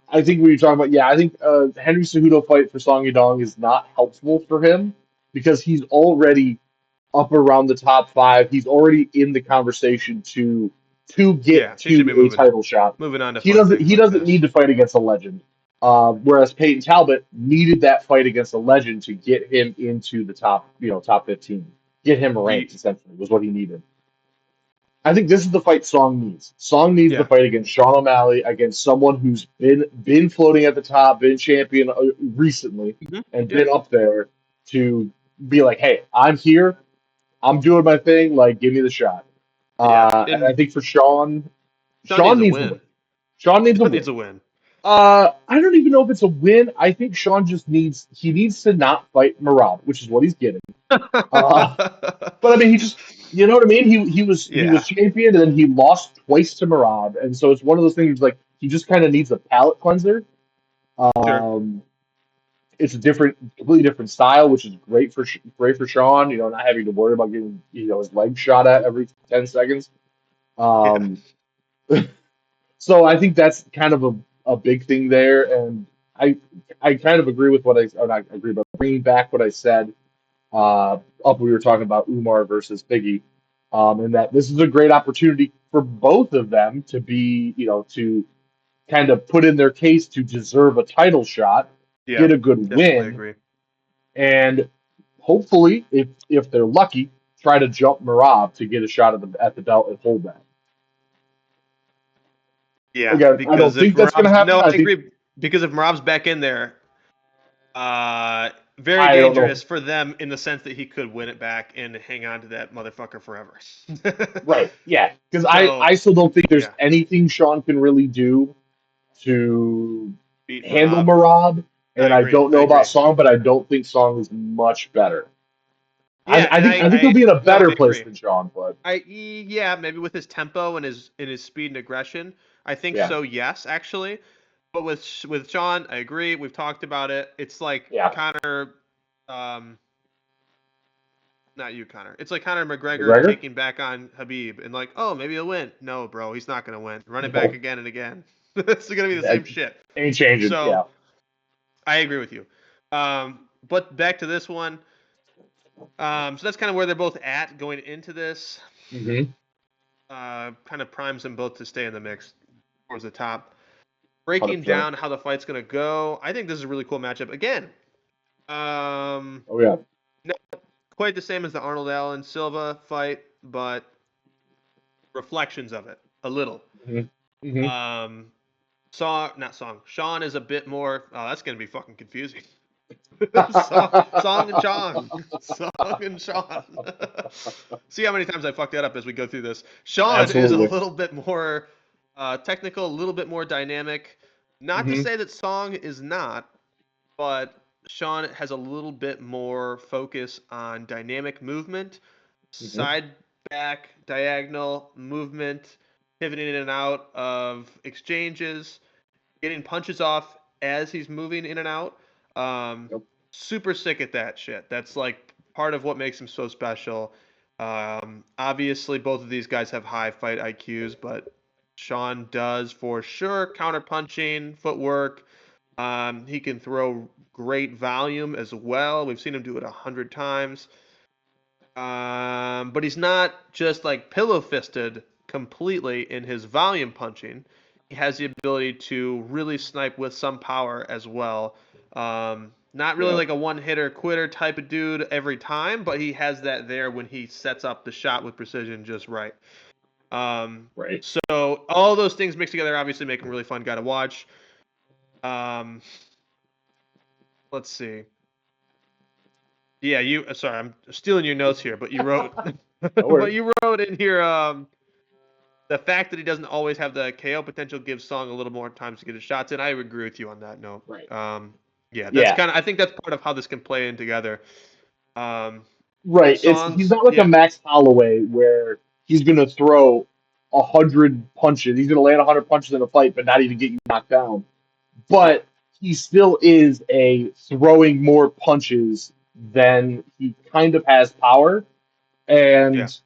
Speaker 2: I think we were talking about, I think Henry Cejudo fight for Song Yadong is not helpful for him because he's already up around the top five. He's already in the conversation to
Speaker 1: Yeah,
Speaker 2: get
Speaker 1: he should be
Speaker 2: to a title shot.
Speaker 1: moving on to
Speaker 2: He
Speaker 1: fun
Speaker 2: doesn't
Speaker 1: things
Speaker 2: he
Speaker 1: like
Speaker 2: doesn't
Speaker 1: this.
Speaker 2: need to fight against a legend. Whereas Peyton Talbot needed that fight against a legend to get him into the top 15, get him ranked.
Speaker 1: Ye-
Speaker 2: Essentially, was what he needed. I think this is the fight Song needs. Song needs the
Speaker 1: Yeah.
Speaker 2: fight against Sean O'Malley, against someone who's been floating at the top, been champion recently,
Speaker 1: Mhm.
Speaker 2: and
Speaker 1: Yeah.
Speaker 2: been up there to be like, hey, I'm here, I'm doing my thing, like give me the shot.
Speaker 1: Yeah.
Speaker 2: And I
Speaker 1: And
Speaker 2: think for Sean,
Speaker 1: Sean needs
Speaker 2: Sean
Speaker 1: a
Speaker 2: needs the win.
Speaker 1: win.
Speaker 2: Sean needs a
Speaker 1: Sean
Speaker 2: win.
Speaker 1: needs a win.
Speaker 2: I don't even know if it's a win. I think Sean just needs to not fight Marab, which is what he's getting. Uh, but I mean, he just, you know what I mean. He was
Speaker 1: Yeah.
Speaker 2: champion, and then he lost twice to Marab, and so it's one of those things like he just kind of needs a palate cleanser.
Speaker 1: Sure.
Speaker 2: Um, it's a completely different style, which is great for Sean. Not having to worry about getting his leg shot at every 10 seconds.
Speaker 1: Yeah.
Speaker 2: Um, so I think that's kind of a big thing there, and I I kind of agree with or not agree, but bringing back what I said up we were talking about Umar versus Biggie, and that this is a great opportunity for both of them to be, to kind of put in their case to deserve a title shot,
Speaker 1: Yeah.
Speaker 2: get a good
Speaker 1: Definitely
Speaker 2: win,
Speaker 1: agree.
Speaker 2: and hopefully, if they're lucky, try to jump Marab to get a shot at the belt and hold that.
Speaker 1: Yeah.
Speaker 2: Again, I
Speaker 1: Because
Speaker 2: don't
Speaker 1: if
Speaker 2: think that's going to
Speaker 1: Marab's
Speaker 2: happen.
Speaker 1: no,
Speaker 2: I
Speaker 1: I
Speaker 2: think
Speaker 1: agree. Because if Marab's back in there, very
Speaker 2: I don't know.
Speaker 1: dangerous for them in the sense that he could win it back and hang on to that motherfucker forever.
Speaker 2: Right? Yeah, because I
Speaker 1: So
Speaker 2: still don't think there's
Speaker 1: yeah,
Speaker 2: anything Sean can really do to
Speaker 1: beat
Speaker 2: handle
Speaker 1: Marab.
Speaker 2: Marab,
Speaker 1: I
Speaker 2: and I
Speaker 1: agree.
Speaker 2: don't
Speaker 1: I
Speaker 2: know about
Speaker 1: agree.
Speaker 2: Song, but I don't think Song is much better.
Speaker 1: Yeah,
Speaker 2: I
Speaker 1: and
Speaker 2: think he'll be in a
Speaker 1: no,
Speaker 2: better
Speaker 1: I
Speaker 2: place
Speaker 1: agree.
Speaker 2: than Sean, but
Speaker 1: Yeah, maybe with his tempo and his speed and aggression. I think
Speaker 2: yeah,
Speaker 1: so, yes, actually. But with Sean, I agree. We've talked about it. It's like
Speaker 2: yeah,
Speaker 1: Conor, um, not you, Conor. It's like Conor McGregor
Speaker 2: McGregor,
Speaker 1: taking back on Habib and like, oh, maybe he'll win. No, bro, he's not gonna win. Run it back
Speaker 2: no,
Speaker 1: again and again. It's gonna be the
Speaker 2: that
Speaker 1: same shit.
Speaker 2: ain't changing.
Speaker 1: So
Speaker 2: Yeah,
Speaker 1: I agree with you. But back to this one. So that's kind of where they're both at going into this.
Speaker 2: mm-hmm.
Speaker 1: Kind of primes them both to stay in the mix towards the top.
Speaker 2: 100%.
Speaker 1: Breaking down how the fight's gonna go, I think this is a really cool matchup. Again,
Speaker 2: Oh yeah,
Speaker 1: not quite the same as the Arnold Allen Silva fight, but reflections of it a little.
Speaker 2: mm-hmm. Mm-hmm.
Speaker 1: Um, not song. Sean is a bit more. Oh, that's gonna be fucking confusing. Song and Sean. Song and Sean. See how many times I fuck that up as we go through this. Sean is a
Speaker 2: Absolutely.
Speaker 1: little bit more Technical, a little bit more dynamic. Not to
Speaker 2: Hmm.
Speaker 1: say that Song is not, but Sean has a little bit more focus on dynamic movement,
Speaker 2: Hmm.
Speaker 1: side back, diagonal movement, pivoting in and out of exchanges, getting punches off as he's moving in and out. Um,
Speaker 2: Yep.
Speaker 1: Super sick at that shit. That's like part of what makes him so special. Obviously, both of these guys have high fight IQs, but Sean does for sure counter punching, footwork. He can throw great volume as well. We've seen him do it 100 times. But he's not just like pillow fisted completely in his volume punching. He has the ability to really snipe with some power as well. Not really
Speaker 2: Yeah.
Speaker 1: like a one hitter quitter type of dude every time, but he has that there when he sets up the shot with precision just right.
Speaker 2: Right.
Speaker 1: So all those things mixed together obviously make him a really fun guy to watch. Um, let's see. Yeah, you. Sorry, I'm stealing your notes here, but you wrote,
Speaker 2: No
Speaker 1: but
Speaker 2: worries.
Speaker 1: you wrote in here. The fact that he doesn't always have the KO potential gives Song a little more times to get his shots in. I would agree with you on that note.
Speaker 2: Right.
Speaker 1: Yeah, that's
Speaker 2: Yeah.
Speaker 1: kind of. I think that's part of how this can play in together. Um,
Speaker 2: Right. He's
Speaker 1: Songs,
Speaker 2: not like a
Speaker 1: yeah,
Speaker 2: Max Holloway where he's gonna throw 100 punches. He's gonna land 100 punches in a fight, but not even get you knocked down.
Speaker 1: yeah,
Speaker 2: But he still is a throwing more punches than he kind of has power.
Speaker 1: yeah,
Speaker 2: And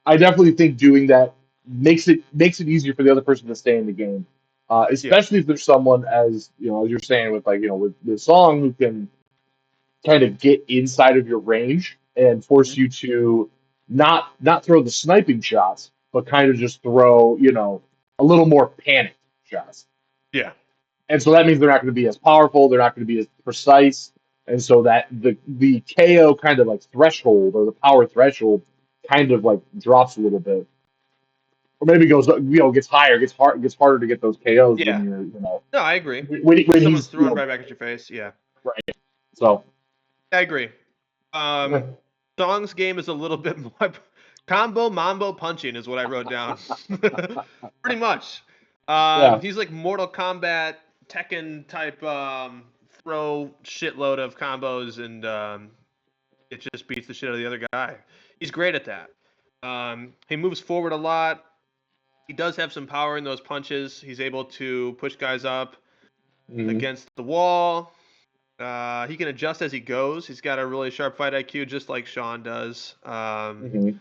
Speaker 2: I definitely think doing that makes it easier for the other person to stay in the game.
Speaker 1: yeah,
Speaker 2: Especially if there's someone as you're saying with with Song who can kind of get inside of your range and
Speaker 1: hmm
Speaker 2: force you to not throw the sniping shots, but kind of just throw, a little more panicked shots.
Speaker 1: yeah,
Speaker 2: And so that means they're not going to be as powerful, they're not going to be as precise, and so that the KO kind of like threshold or the power threshold kind of like drops a little bit, or maybe goes gets higher, gets harder to get those KOs when
Speaker 1: yeah.
Speaker 2: you're
Speaker 1: No, I agree. When
Speaker 2: when
Speaker 1: someone's
Speaker 2: he's
Speaker 1: throwing right back at your face, yeah,
Speaker 2: right. So
Speaker 1: I agree.
Speaker 2: yeah,
Speaker 1: Um, Song's game is a little bit more combo mambo punching is what I wrote down. Pretty much.
Speaker 2: yeah,
Speaker 1: He's like Mortal Kombat Tekken type throw shitload of combos and it just beats the shit out of the other guy. He's great at that. He moves forward a lot. He does have some power in those punches. He's able to push guys up
Speaker 2: mhm,
Speaker 1: against the wall. He can adjust as he goes. He's got a really sharp fight IQ, just like Sean does.
Speaker 2: mhm,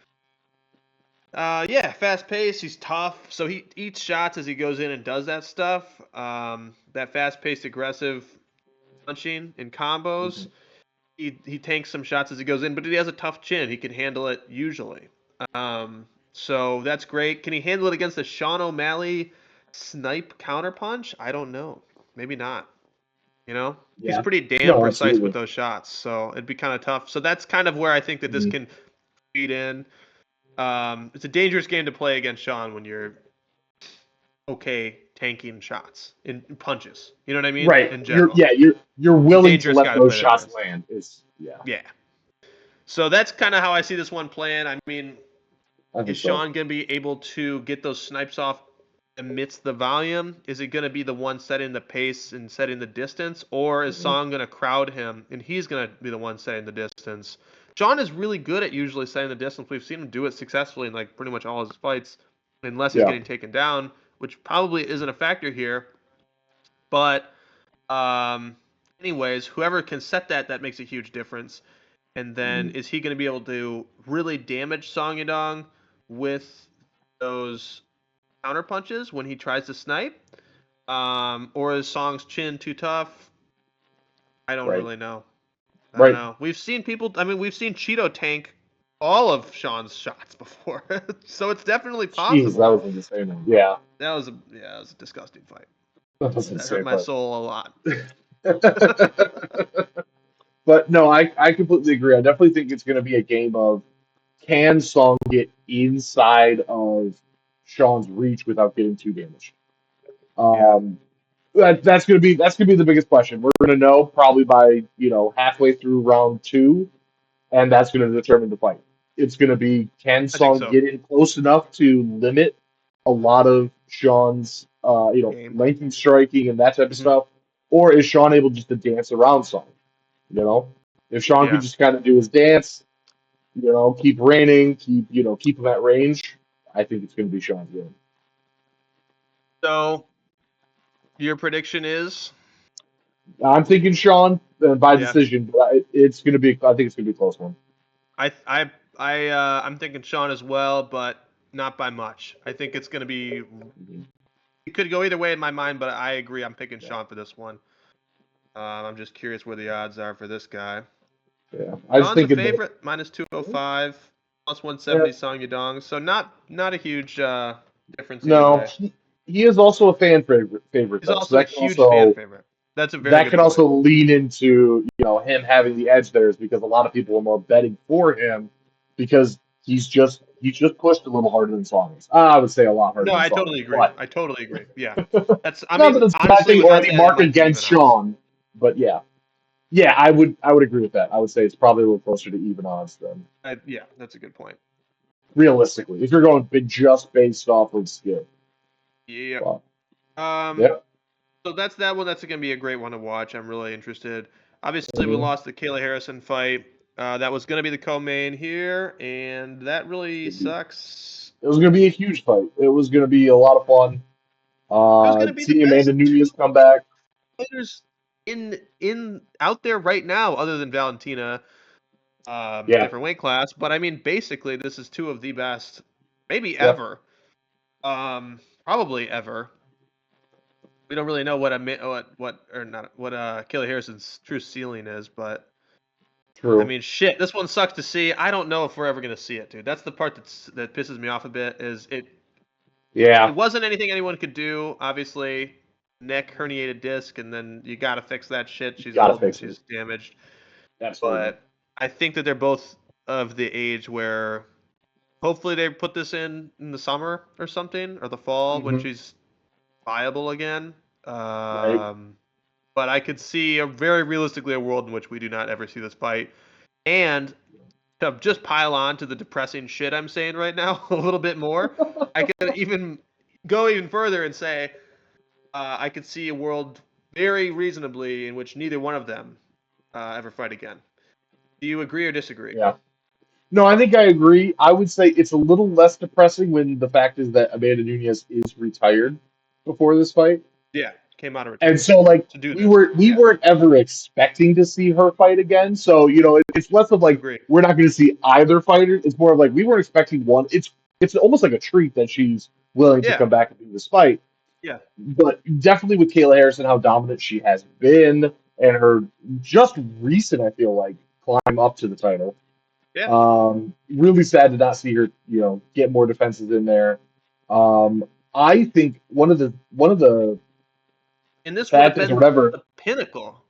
Speaker 1: Yeah, fast pace. He's tough, so he eats shots as he goes in and does that stuff. That fast paced, aggressive punching and combos.
Speaker 2: mhm.
Speaker 1: He tanks some shots as he goes in, but he has a tough chin. He can handle it usually. So that's great. Can he handle it against the Sean O'Malley snipe counterpunch? I don't know. Maybe not. You know, he's
Speaker 2: Yeah,
Speaker 1: pretty damn
Speaker 2: no,
Speaker 1: precise with
Speaker 2: absolutely.
Speaker 1: those shots, so it'd be kind of tough. So that's kind of where I think that this
Speaker 2: Mhm.
Speaker 1: can feed in. It's a dangerous game to play against Sean when you're okay tanking shots in punches. You know what I mean?
Speaker 2: Right.
Speaker 1: In
Speaker 2: You're
Speaker 1: general,
Speaker 2: yeah, you're
Speaker 1: it's a
Speaker 2: willing to
Speaker 1: dangerous
Speaker 2: let
Speaker 1: guy to
Speaker 2: those
Speaker 1: play that
Speaker 2: shots
Speaker 1: against.
Speaker 2: land. It's yeah,
Speaker 1: Yeah. So that's kind of how I see this one playing. I mean,
Speaker 2: I
Speaker 1: is
Speaker 2: think so.
Speaker 1: Sean going to be able to get those snipes off amidst the volume? Is it going to be the one setting the pace and setting the distance? Or is
Speaker 2: Mhm.
Speaker 1: Song going to crowd him and he's going to be the one setting the distance? Sean is really good at usually setting the distance. We've seen him do it successfully in like pretty much all his fights, unless he's
Speaker 2: Yeah.
Speaker 1: getting taken down, which probably isn't a factor here. But, um, anyways, whoever can set that, that makes a huge difference. And then
Speaker 2: Mhm.
Speaker 1: is he going to be able to really damage Song Yadong with those counter punches when he tries to snipe? Or is Song's chin too tough? I don't
Speaker 2: Right.
Speaker 1: really know. I don't
Speaker 2: Right.
Speaker 1: know. We've seen people. I mean, we've seen Cheeto tank all of Sean's shots before, so it's definitely
Speaker 2: Jeez, that
Speaker 1: possible.
Speaker 2: was an insane one. Yeah.
Speaker 1: That was a disgusting fight.
Speaker 2: That was an
Speaker 1: That hurt
Speaker 2: insane
Speaker 1: my
Speaker 2: fight.
Speaker 1: soul a lot.
Speaker 2: But no, I completely agree. I definitely think it's gonna be a game of can Song get inside of Sean's reach without getting too damaged?
Speaker 1: Yeah,
Speaker 2: Um, that's gonna be the biggest question. We're gonna know probably by halfway through round two, and that's gonna determine the fight. It's gonna be can
Speaker 1: I think
Speaker 2: Song
Speaker 1: so.
Speaker 2: get in close enough to limit a lot of Sean's
Speaker 1: Game.
Speaker 2: lengthy striking and that type of
Speaker 1: Mhm.
Speaker 2: stuff, or is Sean able just to dance around some? If Sean
Speaker 1: Yeah.
Speaker 2: could just kind of do his dance, keep reigning, keep him at range, I think it's going to be Sean's game.
Speaker 1: So, your prediction is?
Speaker 2: I'm thinking Sean by
Speaker 1: Yeah.
Speaker 2: decision, but it's going to be. I think it's going to be a close one.
Speaker 1: I'm thinking Sean as well, but not by much. I think it's going to be. It could go either way in my mind, but I agree. I'm picking Sean for this one. I'm just curious where the odds are for this guy.
Speaker 2: Yeah, I just
Speaker 1: Sean's a
Speaker 2: thinking that.
Speaker 1: favorite, minus 205, plus
Speaker 2: Yeah,
Speaker 1: 170 Song Yadong. So not a huge difference either
Speaker 2: no,
Speaker 1: way.
Speaker 2: he is also a fan favorite
Speaker 1: He's
Speaker 2: though, so
Speaker 1: also a huge fan favorite. That's a very
Speaker 2: that
Speaker 1: good
Speaker 2: can
Speaker 1: point.
Speaker 2: also lean into him having the edge there, is because a lot of people are more betting for him because he's just pushed a little harder than Song is. I would say a lot harder
Speaker 1: No,
Speaker 2: than
Speaker 1: I
Speaker 2: Song is,
Speaker 1: totally agree.
Speaker 2: but
Speaker 1: I totally agree. Yeah. I
Speaker 2: not that
Speaker 1: mean,
Speaker 2: it's a bad
Speaker 1: honestly,
Speaker 2: thing or
Speaker 1: without
Speaker 2: any
Speaker 1: that, it
Speaker 2: mark
Speaker 1: might be
Speaker 2: against
Speaker 1: even odds.
Speaker 2: Sean, but yeah. Yeah, I would agree with that. I would say it's probably a little closer to even odds than
Speaker 1: Yeah, that's a good point.
Speaker 2: realistically. If you're going just based off of skill.
Speaker 1: Yeah.
Speaker 2: But,
Speaker 1: Um.
Speaker 2: yeah.
Speaker 1: So that's that one. That's going to be a great one to watch. I'm really interested. Obviously, we
Speaker 2: Mhm.
Speaker 1: lost the Kayla Harrison fight. That was going to be the co-main here, and that really sucks.
Speaker 2: It was going to be a huge fight. It was going to be a lot of fun.
Speaker 1: It was going to be the
Speaker 2: Seeing Amanda
Speaker 1: best two
Speaker 2: Nunez come back.
Speaker 1: fighters in out there right now, other than Valentina,
Speaker 2: Yeah.
Speaker 1: different weight class. But I mean, basically, this is two of the best, maybe
Speaker 2: Yep.
Speaker 1: ever, probably ever. We don't really know what or not what Kayla Harrison's true ceiling is, but I
Speaker 2: True.
Speaker 1: mean, shit, this one sucks to see. I don't know if we're ever gonna see it, dude. That's the part that pisses me off a bit. Is it
Speaker 2: Yeah.
Speaker 1: wasn't anything anyone could do. Obviously, neck herniated disc, and then you gotta fix that shit. She's
Speaker 2: Got to
Speaker 1: old and
Speaker 2: fix it.
Speaker 1: she's damaged.
Speaker 2: Absolutely.
Speaker 1: But I think that they're both of the age where hopefully they put this in the summer or something, or the fall when
Speaker 2: Hmm.
Speaker 1: she's viable again.
Speaker 2: Right.
Speaker 1: But I could see a very realistically a world in which we do not ever see this fight. And to just pile on to the depressing shit I'm saying right now a little bit more, I could even go even further and say I could see a world very reasonably in which neither one of them ever fight again. Do you agree or disagree?
Speaker 2: Yeah. No, I think I agree. I would say it's a little less depressing when the fact is that Amanda Nunez is retired before this fight.
Speaker 1: Yeah, came out of
Speaker 2: And
Speaker 1: retirement
Speaker 2: so like
Speaker 1: to do
Speaker 2: we
Speaker 1: this.
Speaker 2: were we
Speaker 1: Yeah,
Speaker 2: weren't ever expecting to see her fight again. So, it's less of like
Speaker 1: agree.
Speaker 2: we're not going to see either fighter. It's more of like we weren't expecting one. It's almost like a treat that she's willing to
Speaker 1: Yeah,
Speaker 2: come back and do this fight.
Speaker 1: yeah,
Speaker 2: But definitely with Kayla Harrison, how dominant she has been, and her just recent, I feel like, climb up to the title.
Speaker 1: yeah.
Speaker 2: Really sad to not see her, get more defenses in there. I think one of the
Speaker 1: And this would
Speaker 2: bad
Speaker 1: have
Speaker 2: things or
Speaker 1: been
Speaker 2: whatever.
Speaker 1: the pinnacle.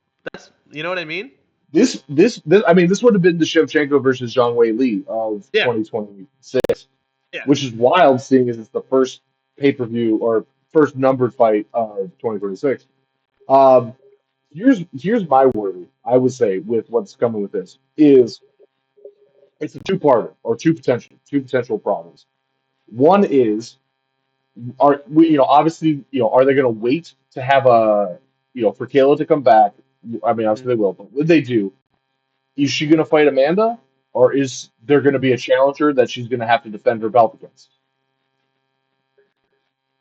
Speaker 1: You know what I mean?
Speaker 2: This I mean, this would have been the Shevchenko versus Zhang Wei Li of
Speaker 1: Yeah,
Speaker 2: 2026,
Speaker 1: yeah.
Speaker 2: which is wild, seeing as it's the first pay-per-view or first numbered fight of 2026. Um, here's my worry. I would say with what's coming with this is it's a two-parter or two potential problems. One is, are we obviously are they going to wait to have a for Kayla to come back? I mean,
Speaker 1: Mhm.
Speaker 2: obviously they will, but would they do? Is she going to fight Amanda, or is there going to be a challenger that she's going to have to defend her belt against?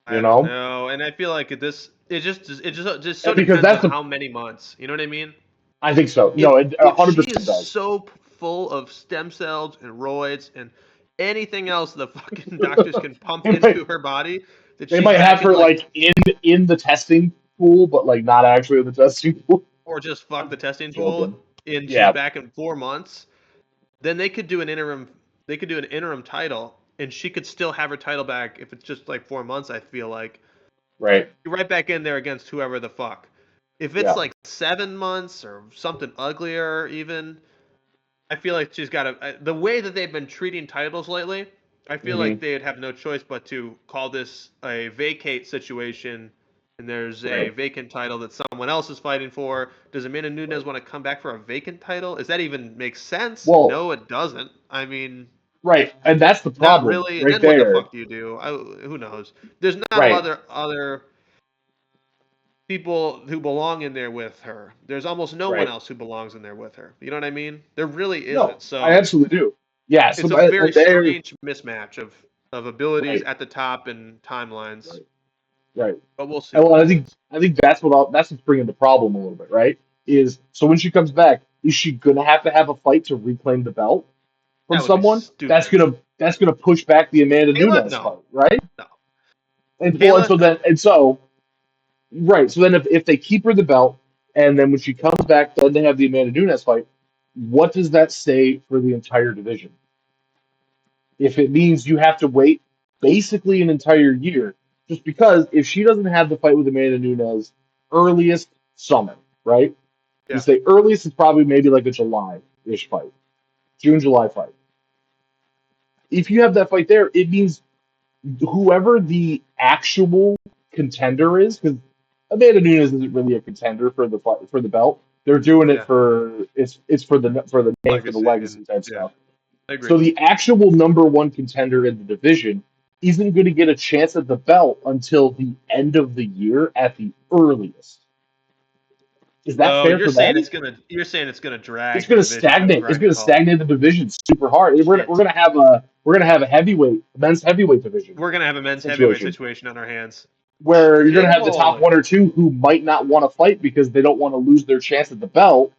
Speaker 2: You
Speaker 1: I don't
Speaker 2: know,
Speaker 1: know, and I feel like it just so
Speaker 2: and because
Speaker 1: depends
Speaker 2: that's
Speaker 1: on
Speaker 2: the
Speaker 1: how many months. You know what I mean?
Speaker 2: I think so.
Speaker 1: If
Speaker 2: No, it
Speaker 1: if she
Speaker 2: 100%
Speaker 1: is
Speaker 2: does.
Speaker 1: so full of stem cells and roids and anything else the fucking doctors can pump
Speaker 2: They might
Speaker 1: into her body that
Speaker 2: they
Speaker 1: she's
Speaker 2: might have
Speaker 1: back in
Speaker 2: her
Speaker 1: like
Speaker 2: like in the testing pool, but like not actually in the testing pool.
Speaker 1: or just fuck
Speaker 2: I'm
Speaker 1: the testing pool
Speaker 2: joking.
Speaker 1: and she's
Speaker 2: Yeah,
Speaker 1: back in 4 months, then they could do an interim title and she could still have her title back if it's just like 4 months, I feel like.
Speaker 2: right.
Speaker 1: You're right back in there against whoever the fuck. If it's
Speaker 2: Yeah.
Speaker 1: like 7 months or something uglier, even, I feel like she's got the way that they've been treating titles lately. I feel like
Speaker 2: Hmm.
Speaker 1: they'd have no choice but to call this a vacate situation, and there's a
Speaker 2: Right.
Speaker 1: vacant title that someone else is fighting for. Does Amanda Nunes
Speaker 2: Right.
Speaker 1: want to come back for a vacant title? Does that even make sense?
Speaker 2: Well,
Speaker 1: No, it doesn't. I mean,
Speaker 2: Right, and that's the
Speaker 1: Not
Speaker 2: problem
Speaker 1: really. And
Speaker 2: right
Speaker 1: then what the
Speaker 2: there.
Speaker 1: fuck do you do? Who knows? There's not
Speaker 2: Right,
Speaker 1: other people who belong in there with her. There's almost no one
Speaker 2: right.
Speaker 1: else who belongs in there with her. You know what I mean? There really
Speaker 2: No,
Speaker 1: isn't.
Speaker 2: I
Speaker 1: So
Speaker 2: absolutely do. Yeah, so
Speaker 1: it's a very
Speaker 2: they're
Speaker 1: strange mismatch of abilities
Speaker 2: right,
Speaker 1: at the top and timelines.
Speaker 2: right, right.
Speaker 1: But we'll see
Speaker 2: And
Speaker 1: what
Speaker 2: well,
Speaker 1: happens.
Speaker 2: I think that's what's bringing the problem a little bit, right? Is so when she comes back, is she gonna have to have a fight to reclaim the belt from
Speaker 1: That would be
Speaker 2: someone?
Speaker 1: stupid.
Speaker 2: That's gonna push back the Amanda
Speaker 1: Kayla?
Speaker 2: Nunes
Speaker 1: No.
Speaker 2: fight, right?
Speaker 1: No.
Speaker 2: And
Speaker 1: Kayla?
Speaker 2: so
Speaker 1: No.
Speaker 2: right. So then if they keep her the belt and then when she comes back, then they have the Amanda Nunes fight. What does that say for the entire division? If it means you have to wait basically an entire year, just because if she doesn't have the fight with Amanda Nunes earliest summer, right? You
Speaker 1: Yeah.
Speaker 2: say earliest is probably maybe like a July-ish fight, June, July fight. If you have that fight there, it means whoever the actual contender is, because Amanda Nunes isn't really a contender for for the belt. They're doing it
Speaker 1: Yeah.
Speaker 2: for it's for the name for the
Speaker 1: Legacy and
Speaker 2: legacy type
Speaker 1: yeah.
Speaker 2: stuff.
Speaker 1: I agree.
Speaker 2: So the actual number one contender in the division isn't going to get a chance at the belt until the end of the year at the earliest. Is that
Speaker 1: Oh,
Speaker 2: fair for them?
Speaker 1: you're saying it's gonna
Speaker 2: It's
Speaker 1: drag the
Speaker 2: going to
Speaker 1: division to a
Speaker 2: stagnate. It's going
Speaker 1: grinding
Speaker 2: to
Speaker 1: halt.
Speaker 2: stagnate the division super hard. We're
Speaker 1: Shit.
Speaker 2: going to have a men's heavyweight division
Speaker 1: We're gonna have a men's heavyweight
Speaker 2: situation
Speaker 1: situation on our hands.
Speaker 2: where you're going to have the top
Speaker 1: Shame.
Speaker 2: one or two who might not want to fight because they don't want to lose their chance at the belt.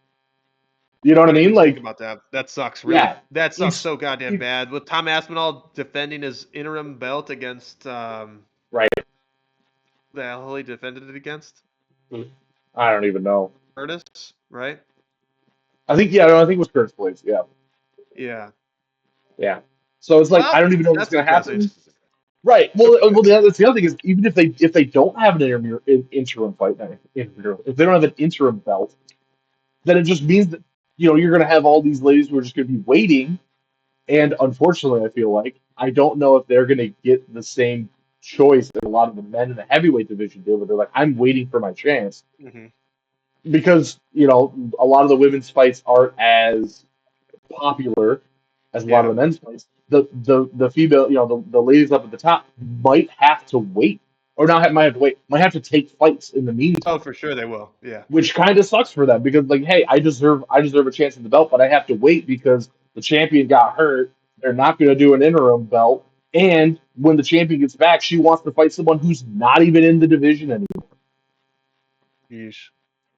Speaker 2: You know what
Speaker 1: I
Speaker 2: I
Speaker 1: didn't
Speaker 2: mean?
Speaker 1: even think
Speaker 2: Like,
Speaker 1: about that. That sucks, really.
Speaker 2: yeah,
Speaker 1: That sucks
Speaker 2: it's
Speaker 1: so goddamn
Speaker 2: it's
Speaker 1: bad. With Tom Aspinall defending his interim belt against
Speaker 2: right.
Speaker 1: the hell he defended it against?
Speaker 2: I don't even know.
Speaker 1: Curtis, right?
Speaker 2: I think yeah, no, I think it was Curtis Blades. Yeah,
Speaker 1: Yeah.
Speaker 2: yeah. So it's like I
Speaker 1: Well,
Speaker 2: don't even know what's
Speaker 1: that's
Speaker 2: going to
Speaker 1: depressing.
Speaker 2: happen. Right. That's the other thing is even if they don't have an interim fight, if they don't have an interim belt, then it just means that you're going to have all these ladies who are just going to be waiting. And unfortunately, I feel like I don't know if they're going to get the same choice that a lot of the men in the heavyweight division do, where they're like, I'm waiting for my chance
Speaker 1: Hmm.
Speaker 2: because a lot of the women's fights aren't as popular as a lot of
Speaker 1: Yeah.
Speaker 2: the men's fights. The female, the ladies up at the top might have to wait, or not might have to wait, might have to take fights in the
Speaker 1: Oh,
Speaker 2: meantime,
Speaker 1: for sure they will. Yeah.
Speaker 2: which kind of sucks for them because like, hey, I deserve a chance at the belt, but I have to wait because the champion got hurt. They're not going to do an interim belt, and when the champion gets back, she wants to fight someone who's not even in the division anymore.
Speaker 1: Yeesh.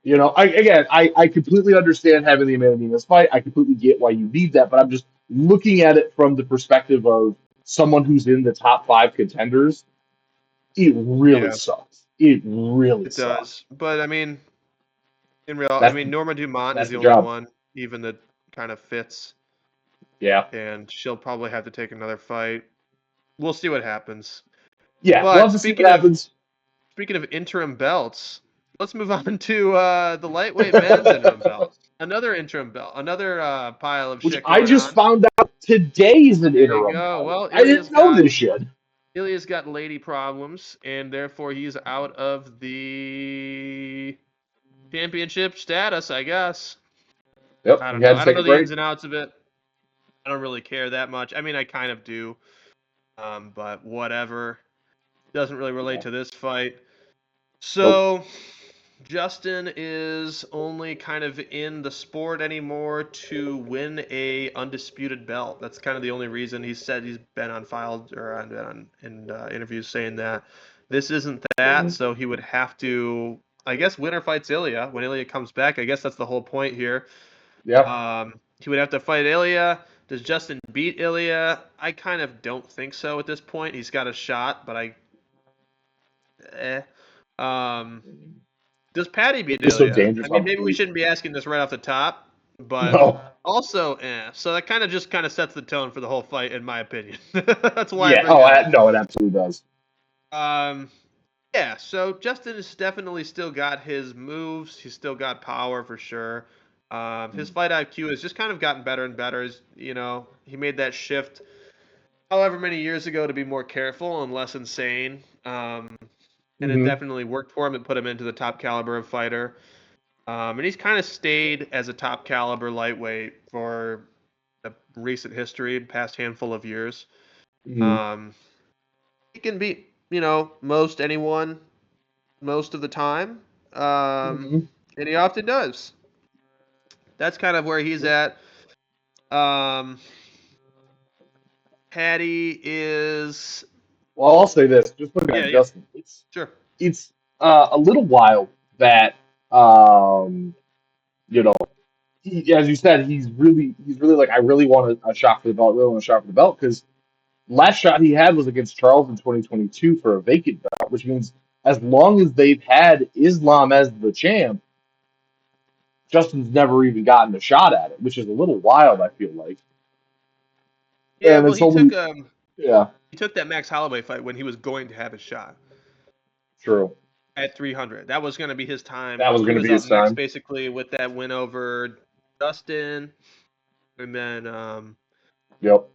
Speaker 2: I completely understand having the Amanda Nunes fight. I completely get why you need that, but I'm just looking at it from the perspective of someone who's in the top five contenders. It really
Speaker 1: Yeah,
Speaker 2: sucks. It really
Speaker 1: it
Speaker 2: sucks.
Speaker 1: does. But I mean, I
Speaker 2: That's
Speaker 1: mean, Norma Dumont is
Speaker 2: that's
Speaker 1: the
Speaker 2: the
Speaker 1: only
Speaker 2: job.
Speaker 1: one even that kind of fits,
Speaker 2: Yeah,
Speaker 1: and she'll probably have to take another fight. We'll see what happens.
Speaker 2: yeah. We'll
Speaker 1: But
Speaker 2: have to see what happens.
Speaker 1: speaking of interim belts, let's move on to the lightweight men's interim belt. Another interim belt, another pile of
Speaker 2: Which
Speaker 1: shit
Speaker 2: I
Speaker 1: going
Speaker 2: just
Speaker 1: on.
Speaker 2: found out today is an
Speaker 1: There you
Speaker 2: interim
Speaker 1: go.
Speaker 2: belt.
Speaker 1: Well,
Speaker 2: I didn't know this shit.
Speaker 1: Ilya's got lady problems, and therefore he's out of the championship status, I guess.
Speaker 2: Yep,
Speaker 1: I
Speaker 2: he
Speaker 1: don't know.
Speaker 2: had to
Speaker 1: I don't
Speaker 2: take
Speaker 1: know
Speaker 2: a
Speaker 1: the
Speaker 2: break.
Speaker 1: ins and outs of it. I don't really care that much. I mean, I kind of do, but whatever. Doesn't really relate
Speaker 2: Yeah.
Speaker 1: to this fight.
Speaker 2: Nope.
Speaker 1: So Justin is only kind of in the sport anymore to win a undisputed belt. That's kind of the only reason he said he's been on file or on in interviews saying that this isn't that.
Speaker 2: Mhm.
Speaker 1: So he would have to, I guess, winner fights Ilya when Ilya comes back. I guess that's the whole point here.
Speaker 2: Yeah.
Speaker 1: He would have to fight Ilya. Does Justin beat Ilya? I kind of don't think so at this point. He's got a shot, but eh. Um, does Paddy beat
Speaker 2: It's so
Speaker 1: Ilya? I
Speaker 2: dangerous
Speaker 1: mean,
Speaker 2: on
Speaker 1: maybe we
Speaker 2: feet.
Speaker 1: shouldn't be asking this right off the top, but
Speaker 2: No.
Speaker 1: also, so that kind of sets the tone for the whole fight, in my opinion. That's why I
Speaker 2: Yeah.
Speaker 1: bring
Speaker 2: Oh,
Speaker 1: it up.
Speaker 2: no, it absolutely does.
Speaker 1: Um, yeah. So Justin has definitely still got his moves. He's still got power for sure. His fight IQ has just kind of gotten better and better. He made that shift however many years ago to be more careful and less insane. And it
Speaker 2: Hmm.
Speaker 1: definitely worked for him and put him into the top caliber of fighter. And he's kind of stayed as a top caliber lightweight for the recent history, past handful of years.
Speaker 2: Mhm.
Speaker 1: He can beat, most anyone most of the time.
Speaker 2: Mhm.
Speaker 1: And he often does. That's kind of where he's at. Um, Paddy is,
Speaker 2: Well, I'll say this: just looking
Speaker 1: yeah,
Speaker 2: at
Speaker 1: yeah,
Speaker 2: Justin,
Speaker 1: sure.
Speaker 2: it's a little wild that you know, as you said, he's really like, I really want a shot for the belt, really want a shot for the belt, because last shot he had was against Charles in 2022 for a vacant belt, which means as long as they've had Islam as the champ, Justin's never even gotten a shot at it, which is a little wild, I feel like.
Speaker 1: Yeah,
Speaker 2: And
Speaker 1: well,
Speaker 2: it's only, yeah,
Speaker 1: he took that Max Holloway fight when he was going to have a shot
Speaker 2: true.
Speaker 1: at 300. That was going to be his time.
Speaker 2: That was
Speaker 1: He
Speaker 2: going to
Speaker 1: was
Speaker 2: be
Speaker 1: up
Speaker 2: his
Speaker 1: next
Speaker 2: time.
Speaker 1: basically with that win over Dustin, and then
Speaker 2: Yep.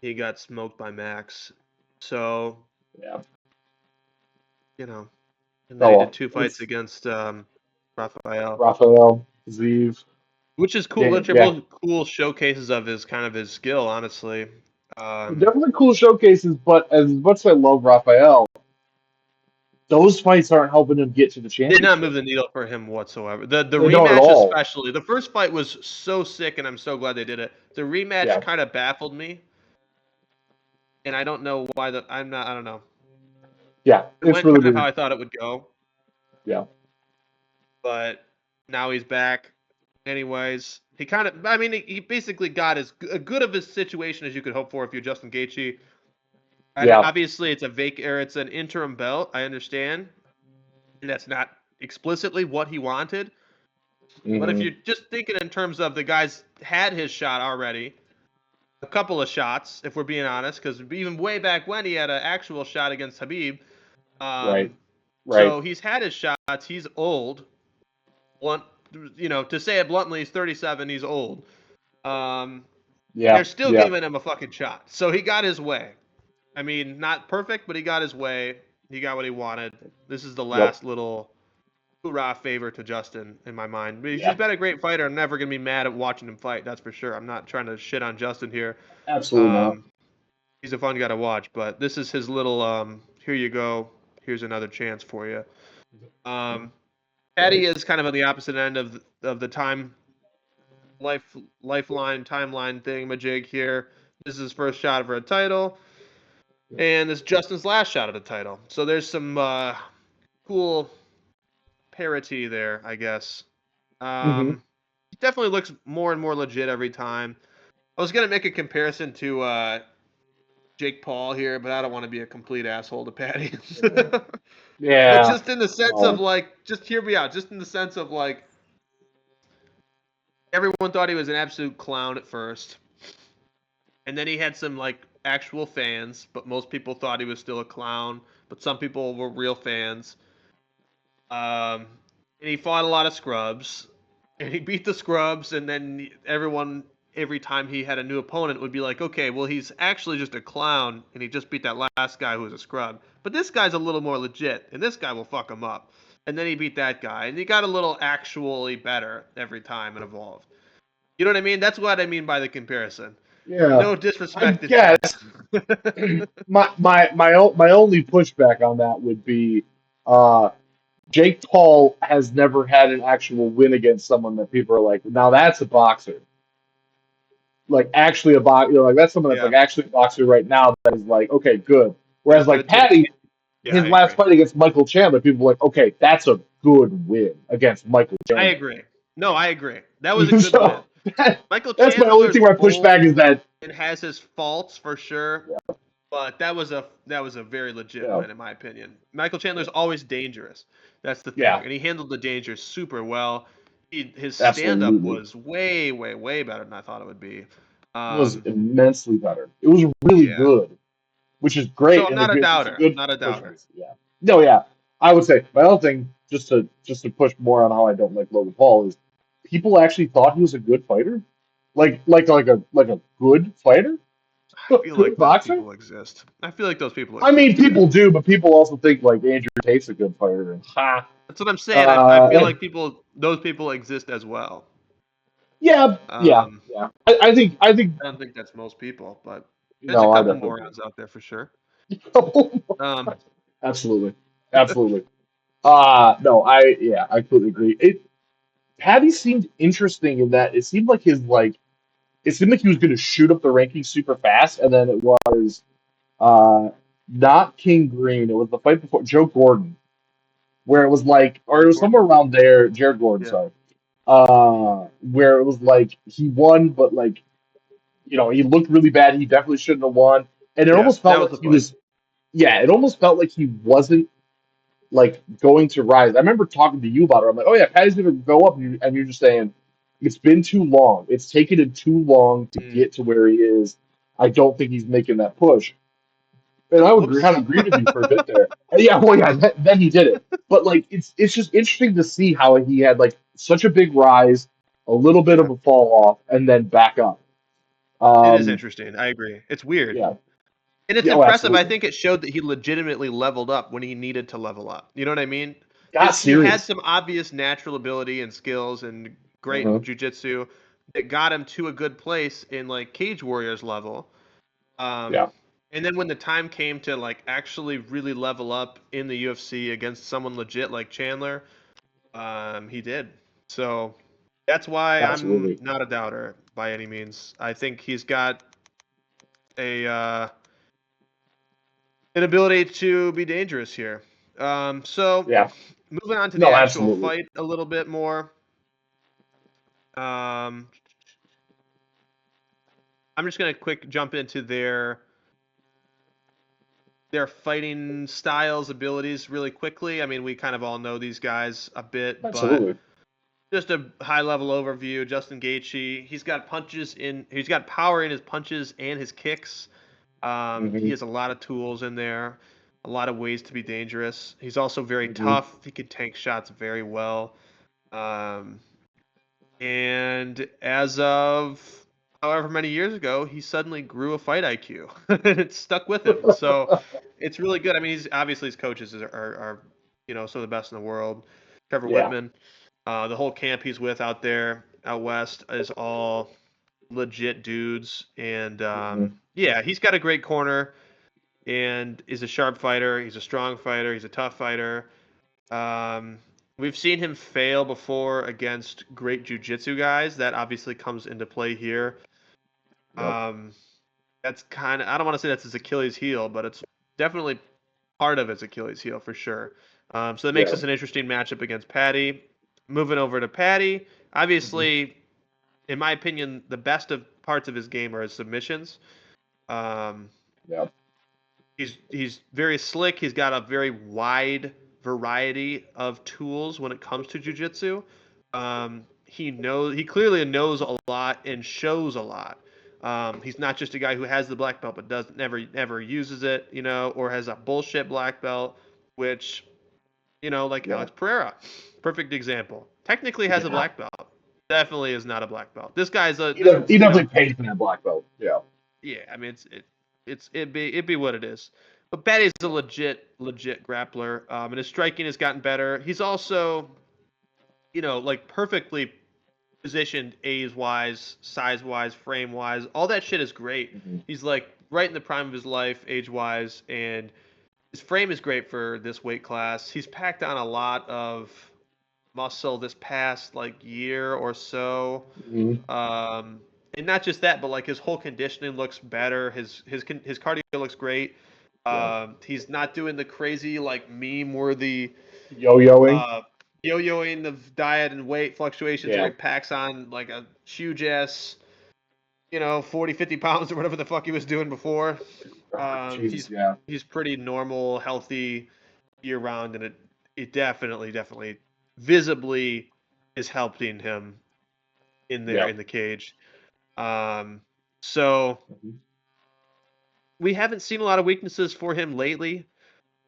Speaker 1: he got smoked by Max. So,
Speaker 2: Yeah.
Speaker 1: you know, and then
Speaker 2: Oh
Speaker 1: he did
Speaker 2: well.
Speaker 1: 2 fights
Speaker 2: It's
Speaker 1: against Rafael,
Speaker 2: Raphael, Zeev.
Speaker 1: which is cool.
Speaker 2: Yeah,
Speaker 1: Which are
Speaker 2: yeah.
Speaker 1: both cool showcases of his kind of his skill, honestly.
Speaker 2: Definitely cool showcases, but as much as I love Raphael, those fights aren't helping him get to the
Speaker 1: Did not move
Speaker 2: championship.
Speaker 1: the needle for him whatsoever. The
Speaker 2: They don't at
Speaker 1: rematch
Speaker 2: all.
Speaker 1: especially. The first fight was so sick, and I'm so glad they did it. The rematch
Speaker 2: Yeah.
Speaker 1: kind of baffled me, and I don't know why. I don't know.
Speaker 2: Yeah.
Speaker 1: It
Speaker 2: It's
Speaker 1: went
Speaker 2: really
Speaker 1: kind of how
Speaker 2: weird.
Speaker 1: I thought it would go,
Speaker 2: Yeah.
Speaker 1: but now he's back. Anyways, he kind of. I mean, he basically got as good of a situation as you could hope for if you're Justin Gaethje. And
Speaker 2: Yeah.
Speaker 1: obviously, it's an interim belt. I understand, and that's not explicitly what he wanted. But if
Speaker 2: Hmm.
Speaker 1: you're just thinking in terms of the guy's had his shot already, a couple of shots, if we're being honest, because even way back when he had an actual shot against Habib.
Speaker 2: Right.
Speaker 1: Um,
Speaker 2: Right.
Speaker 1: so he's had his shots. He's old. One, to say it bluntly, he's 37. He's old. Um, they're
Speaker 2: Yeah.
Speaker 1: still
Speaker 2: Yeah.
Speaker 1: giving him a fucking shot. So he got his way. I mean, not perfect, but he got his way. He got what he wanted. This is the
Speaker 2: Yep.
Speaker 1: last little hoorah favor to Justin in my mind. He's
Speaker 2: Yeah.
Speaker 1: been a great fighter. I'm never gonna be mad at watching him fight. That's for sure. I'm not trying to shit on Justin here.
Speaker 2: Absolutely not.
Speaker 1: Um, he's a fun guy to watch, but this is his little here you go. Here's another chance for you. Um, Paddy
Speaker 2: Right.
Speaker 1: is kind of on the opposite end of the lifeline timeline thing majig here. This is his first shot for a title, and it's Justin's last shot at a title. So there's some cool parity there, I guess.
Speaker 2: Hmm.
Speaker 1: He definitely looks more and more legit every time. I was gonna make a comparison to Jake Paul here, but I don't want to be a complete asshole to Paddy. But
Speaker 2: Yeah.
Speaker 1: just in the sense of
Speaker 2: No.
Speaker 1: like, just hear me out. Just in the sense of like, everyone thought he was an absolute clown at first, and then he had some like actual fans, but most people thought he was still a clown. But some people were real fans. Um, and he fought a lot of scrubs, and he beat the scrubs, and then everyone, every time he had a new opponent, would be like, okay, well, he's actually just a clown, and he just beat that last guy who was a scrub. But this guy's a little more legit, and this guy will fuck him up. And then he beat that guy, and he got a little actually better every time and evolved. You know what I mean? That's what I mean by the comparison.
Speaker 2: Yeah.
Speaker 1: No
Speaker 2: I
Speaker 1: disrespect intended.
Speaker 2: guess my only pushback on that would be uh Jake Paul has never had an actual win against someone that people are like, now that's a boxer. Like actually a boxer, like that's someone that's
Speaker 1: Yeah,
Speaker 2: like actually a boxer right now that is like, okay, good. Whereas like
Speaker 1: good to
Speaker 2: Paddy,
Speaker 1: me. Yeah,
Speaker 2: his
Speaker 1: I
Speaker 2: last
Speaker 1: agree.
Speaker 2: fight against Michael Chandler, people were like, okay, that's a good win against Michael
Speaker 1: I
Speaker 2: Chandler.
Speaker 1: agree. No, I agree. That was a good win.
Speaker 2: So
Speaker 1: Michael
Speaker 2: that's my only
Speaker 1: Chandler's
Speaker 2: thing where I push
Speaker 1: old
Speaker 2: back is that,
Speaker 1: and has his faults for sure,
Speaker 2: yeah,
Speaker 1: but that was a very legit
Speaker 2: yeah,
Speaker 1: win in my opinion. Michael Chandler's always dangerous. That's the thing,
Speaker 2: yeah,
Speaker 1: and he handled the danger super well. His stand up
Speaker 2: absolutely.
Speaker 1: was way, way, way better than I thought it would be.
Speaker 2: It was
Speaker 1: Um,
Speaker 2: immensely better. It was really
Speaker 1: yeah.
Speaker 2: good, which is
Speaker 1: So
Speaker 2: great,
Speaker 1: I'm
Speaker 2: and
Speaker 1: not a
Speaker 2: it's a
Speaker 1: doubter. I'm
Speaker 2: good
Speaker 1: not a
Speaker 2: push.
Speaker 1: doubter.
Speaker 2: Yeah. No, yeah. I would say my other thing, just to push more on how I don't like Logan Paul, is people actually thought he was a good fighter, like a good fighter,
Speaker 1: I feel
Speaker 2: good
Speaker 1: like those
Speaker 2: boxer.
Speaker 1: people exist. I feel like those people
Speaker 2: I mean,
Speaker 1: exist.
Speaker 2: people do, but people also think like Andrew Tate's a good fighter, and ha.
Speaker 1: That's what I'm saying. I feel
Speaker 2: And
Speaker 1: like those people exist as well.
Speaker 2: yeah, yeah,
Speaker 1: Um,
Speaker 2: Yeah, I think
Speaker 1: I don't think that's most people, but there's a
Speaker 2: no, I
Speaker 1: couple
Speaker 2: definitely
Speaker 1: morons out there for sure.
Speaker 2: agree.
Speaker 1: Um,
Speaker 2: Absolutely, absolutely. No, I completely agree. Paddy seemed interesting in that it seemed like he was going to shoot up the rankings super fast, and then it was uh not King Green. It was the fight before Joe Gordon, where it was like, or it
Speaker 1: Jared
Speaker 2: was somewhere
Speaker 1: Gordon.
Speaker 2: around there. Jared Gordon,
Speaker 1: Yeah.
Speaker 2: sorry. Where it was like he won, but like he looked really bad. He definitely shouldn't have won, and it
Speaker 1: Yeah,
Speaker 2: almost
Speaker 1: that
Speaker 2: felt
Speaker 1: was
Speaker 2: like
Speaker 1: the
Speaker 2: he
Speaker 1: fight.
Speaker 2: was. Yeah, it almost felt like he wasn't like going to rise. I remember talking to you about it. I'm like, oh yeah, Patty's going to go up, and you're just saying it's been too long. It's taken him too long to
Speaker 1: Mm.
Speaker 2: get to where he is. I don't think he's making that push. And I would
Speaker 1: Whoops.
Speaker 2: kind of agree with you for a bit there. And yeah, well, yeah, then he did it. But like, it's just interesting to see how he had like such a big rise, a little bit
Speaker 1: Yeah,
Speaker 2: of a fall off, and then back up.
Speaker 1: it is
Speaker 2: Um,
Speaker 1: interesting. I agree. It's weird.
Speaker 2: yeah,
Speaker 1: And it's
Speaker 2: yeah, oh,
Speaker 1: impressive. I
Speaker 2: absolutely.
Speaker 1: think it showed that he legitimately leveled up when he needed to level up. You know what I mean?
Speaker 2: Got
Speaker 1: He had
Speaker 2: serious.
Speaker 1: some obvious natural ability and skills and great
Speaker 2: Uh-huh.
Speaker 1: jujitsu that got him to a good place in like Cage Warriors level. Um,
Speaker 2: Yeah,
Speaker 1: and then when the time came to like actually really level up in the UFC against someone legit like Chandler, he did. So that's why I'm
Speaker 2: absolutely.
Speaker 1: not a doubter by any means. I think he's got a an ability to be dangerous here. So
Speaker 2: Yeah,
Speaker 1: moving on to the
Speaker 2: no,
Speaker 1: actual
Speaker 2: absolutely.
Speaker 1: fight a little bit more. Um, I'm just gonna quick jump into their fighting styles, abilities really quickly. I mean, we kind of all know these guys a bit, but
Speaker 2: Absolutely.
Speaker 1: just a high level overview. Justin Gaethje, he's got power in his punches and his kicks. He
Speaker 2: Hmm.
Speaker 1: has a lot of tools in there, a lot of ways to be dangerous. He's also very
Speaker 2: Hmm.
Speaker 1: tough. He can tank shots very well. Um, and as of however many years ago, he suddenly grew a fight IQ, and it stuck with him. So it's really good. I mean, he's obviously his coaches are some of the best in the world. Trevor
Speaker 2: Yeah.
Speaker 1: Whitman, the whole camp he's with out there out west is all legit dudes, and
Speaker 2: Hmm.
Speaker 1: yeah, he's got a great corner and is a sharp fighter. He's a strong fighter. He's a tough fighter. Um, we've seen him fail before against great jujitsu guys. That obviously comes into play here.
Speaker 2: Yep.
Speaker 1: Um, that's kind of, I don't want to say that's his Achilles heel, but it's definitely part of his Achilles heel for sure. So that makes
Speaker 2: Yeah.
Speaker 1: this an interesting matchup against Paddy. Moving over to Paddy,
Speaker 2: Hmm.
Speaker 1: obviously, in my opinion, the best of parts of his game are his submissions. Um,
Speaker 2: Yeah.
Speaker 1: he's very slick. He's got a very wide variety of tools when it comes to jujitsu. He clearly knows a lot and shows a lot. He's not just a guy who has the black belt but does never uses it, or has a bullshit black belt, which like
Speaker 2: Yeah.
Speaker 1: Alex Pereira, perfect example. Technically has a
Speaker 2: Yeah.
Speaker 1: black belt, definitely is not a black belt. This guy's a
Speaker 2: He
Speaker 1: this
Speaker 2: definitely, he definitely paid for that black belt. Yeah.
Speaker 1: yeah, I mean it'd be what it is. But Paddy's a legit grappler, and his striking has gotten better. He's also, like perfectly positioned A's wise, size wise, frame wise. All that shit is great.
Speaker 2: Hmm.
Speaker 1: He's like right in the prime of his life, age wise, and his frame is great for this weight class. He's packed on a lot of muscle this past like year or so.
Speaker 2: Hmm.
Speaker 1: Um, and not just that, but like his whole conditioning looks better. His cardio looks great.
Speaker 2: Yeah.
Speaker 1: He's not doing the crazy like meme worthy
Speaker 2: Yo-yoing.
Speaker 1: uh, yo-yoing of diet and weight fluctuations where
Speaker 2: Yeah.
Speaker 1: he packs on like a huge ass 40 50 pounds or whatever the fuck he was doing before.
Speaker 2: Jesus.
Speaker 1: He's
Speaker 2: Yeah.
Speaker 1: he's pretty normal, healthy year round, and it definitely visibly is helping him in there
Speaker 2: Yeah.
Speaker 1: in the cage. Um, so
Speaker 2: Hmm.
Speaker 1: we haven't seen a lot of weaknesses for him lately.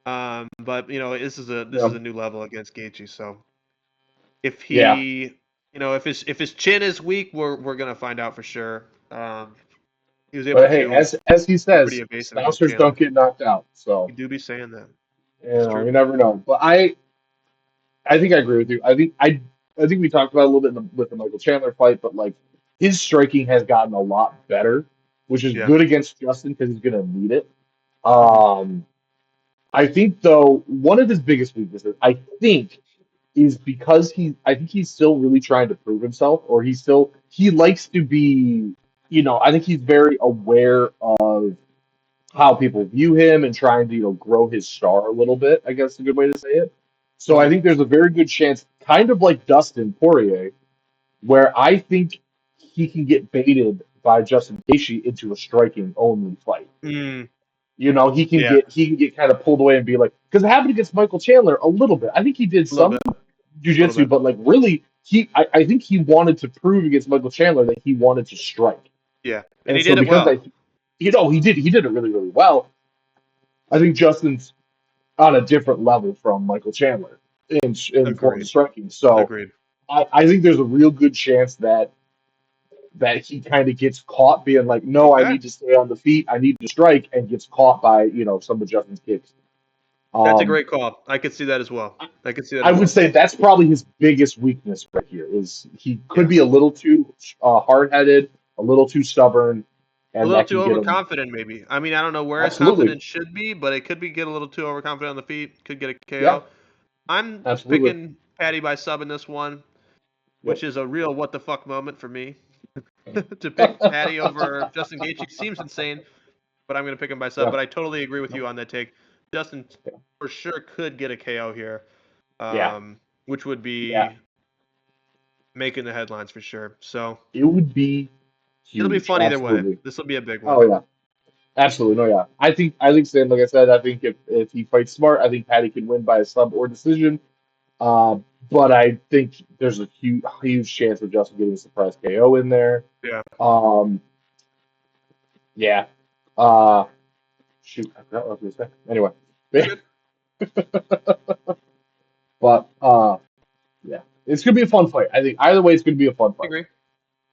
Speaker 1: But this is a
Speaker 2: Yeah.
Speaker 1: new level against Gaethje. So if
Speaker 2: Yeah.
Speaker 1: if his chin is weak, we're gonna find out for sure. He was able
Speaker 2: But hey,
Speaker 1: to
Speaker 2: as he
Speaker 1: be pretty
Speaker 2: says,
Speaker 1: evasive against
Speaker 2: Spousers don't
Speaker 1: Chandler.
Speaker 2: get knocked out. So
Speaker 1: You do be saying that. It's true.
Speaker 2: you never know. But I think I agree with you. I think we talked about it a little bit with the Michael Chandler fight, but like his striking has gotten a lot better, which is
Speaker 1: Yeah.
Speaker 2: good against Justin because he's going to need it.
Speaker 1: Hmm.
Speaker 2: Um, I think though one of his biggest weaknesses, I think, is because I think he's still really trying to prove himself, or he likes to be, I think he's very aware of how people view him and trying to, grow his star a little bit, I guess is a good way to say it. So I
Speaker 1: Hmm.
Speaker 2: think there's a very good chance, kind of like Dustin Poirier, where I think he can get baited by Justin Gaethje into a striking only fight.
Speaker 1: Mm, yeah,
Speaker 2: He can get kind of pulled away and be like, because it happened against Michael Chandler a little bit. I think he did
Speaker 1: a little
Speaker 2: some
Speaker 1: bit, a little
Speaker 2: jujitsu,
Speaker 1: bit.
Speaker 2: but like really, I think he wanted to prove against Michael Chandler that he wanted to strike.
Speaker 1: Yeah, and
Speaker 2: And
Speaker 1: he
Speaker 2: so
Speaker 1: did it
Speaker 2: because
Speaker 1: well.
Speaker 2: that, he did it really, really well. I think Justin's on a different level from Michael Chandler in forms of
Speaker 1: Agreed.
Speaker 2: striking. So
Speaker 1: Agreed.
Speaker 2: I think there's a real good chance that he kind of gets caught being like, no, I
Speaker 1: Okay,
Speaker 2: need to stay on the feet, I need to strike, and gets caught by some of Justin's kicks.
Speaker 1: that's a
Speaker 2: Um,
Speaker 1: great call. I could see that as well. I could see that
Speaker 2: I
Speaker 1: as
Speaker 2: would
Speaker 1: well.
Speaker 2: say that's probably his biggest weakness right here is he could
Speaker 1: Yeah,
Speaker 2: be a little too hard-headed, a little too stubborn,
Speaker 1: a
Speaker 2: and
Speaker 1: little
Speaker 2: that
Speaker 1: too
Speaker 2: can get him
Speaker 1: overconfident, maybe. I mean, I don't know where his
Speaker 2: absolutely.
Speaker 1: confidence should be, but it could be get a little too overconfident on the feet. Could get a
Speaker 2: Yeah,
Speaker 1: KO. I'm
Speaker 2: absolutely.
Speaker 1: picking Paddy by sub in this one, which
Speaker 2: Yep.
Speaker 1: is a real what the fuck moment for me. To pick Paddy over Justin Gaethje seems insane, but I'm going to pick him by sub.
Speaker 2: Yeah.
Speaker 1: But I totally agree with
Speaker 2: No.
Speaker 1: you on that take. Justin
Speaker 2: Yeah.
Speaker 1: for sure could get a KO here,
Speaker 2: Yeah.
Speaker 1: which would
Speaker 2: Yeah.
Speaker 1: be making the headlines for sure. So
Speaker 2: It would be
Speaker 1: it'll be
Speaker 2: huge.
Speaker 1: fun either way.
Speaker 2: Absolutely.
Speaker 1: This will be a big
Speaker 2: Oh
Speaker 1: one.
Speaker 2: yeah. Absolutely. No, yeah. I think Stan, like I said, I think if he fights smart, I think Patty can win by a sub or decision. But I think there's a huge chance of Justin getting a surprise KO in there.
Speaker 1: Yeah.
Speaker 2: Um, yeah. Uh, shoot, I forgot what I was gonna say. Anyway,
Speaker 1: You're good.
Speaker 2: but yeah, it's gonna be a fun fight. I think either way, it's gonna be a fun
Speaker 1: I
Speaker 2: fight.
Speaker 1: agree.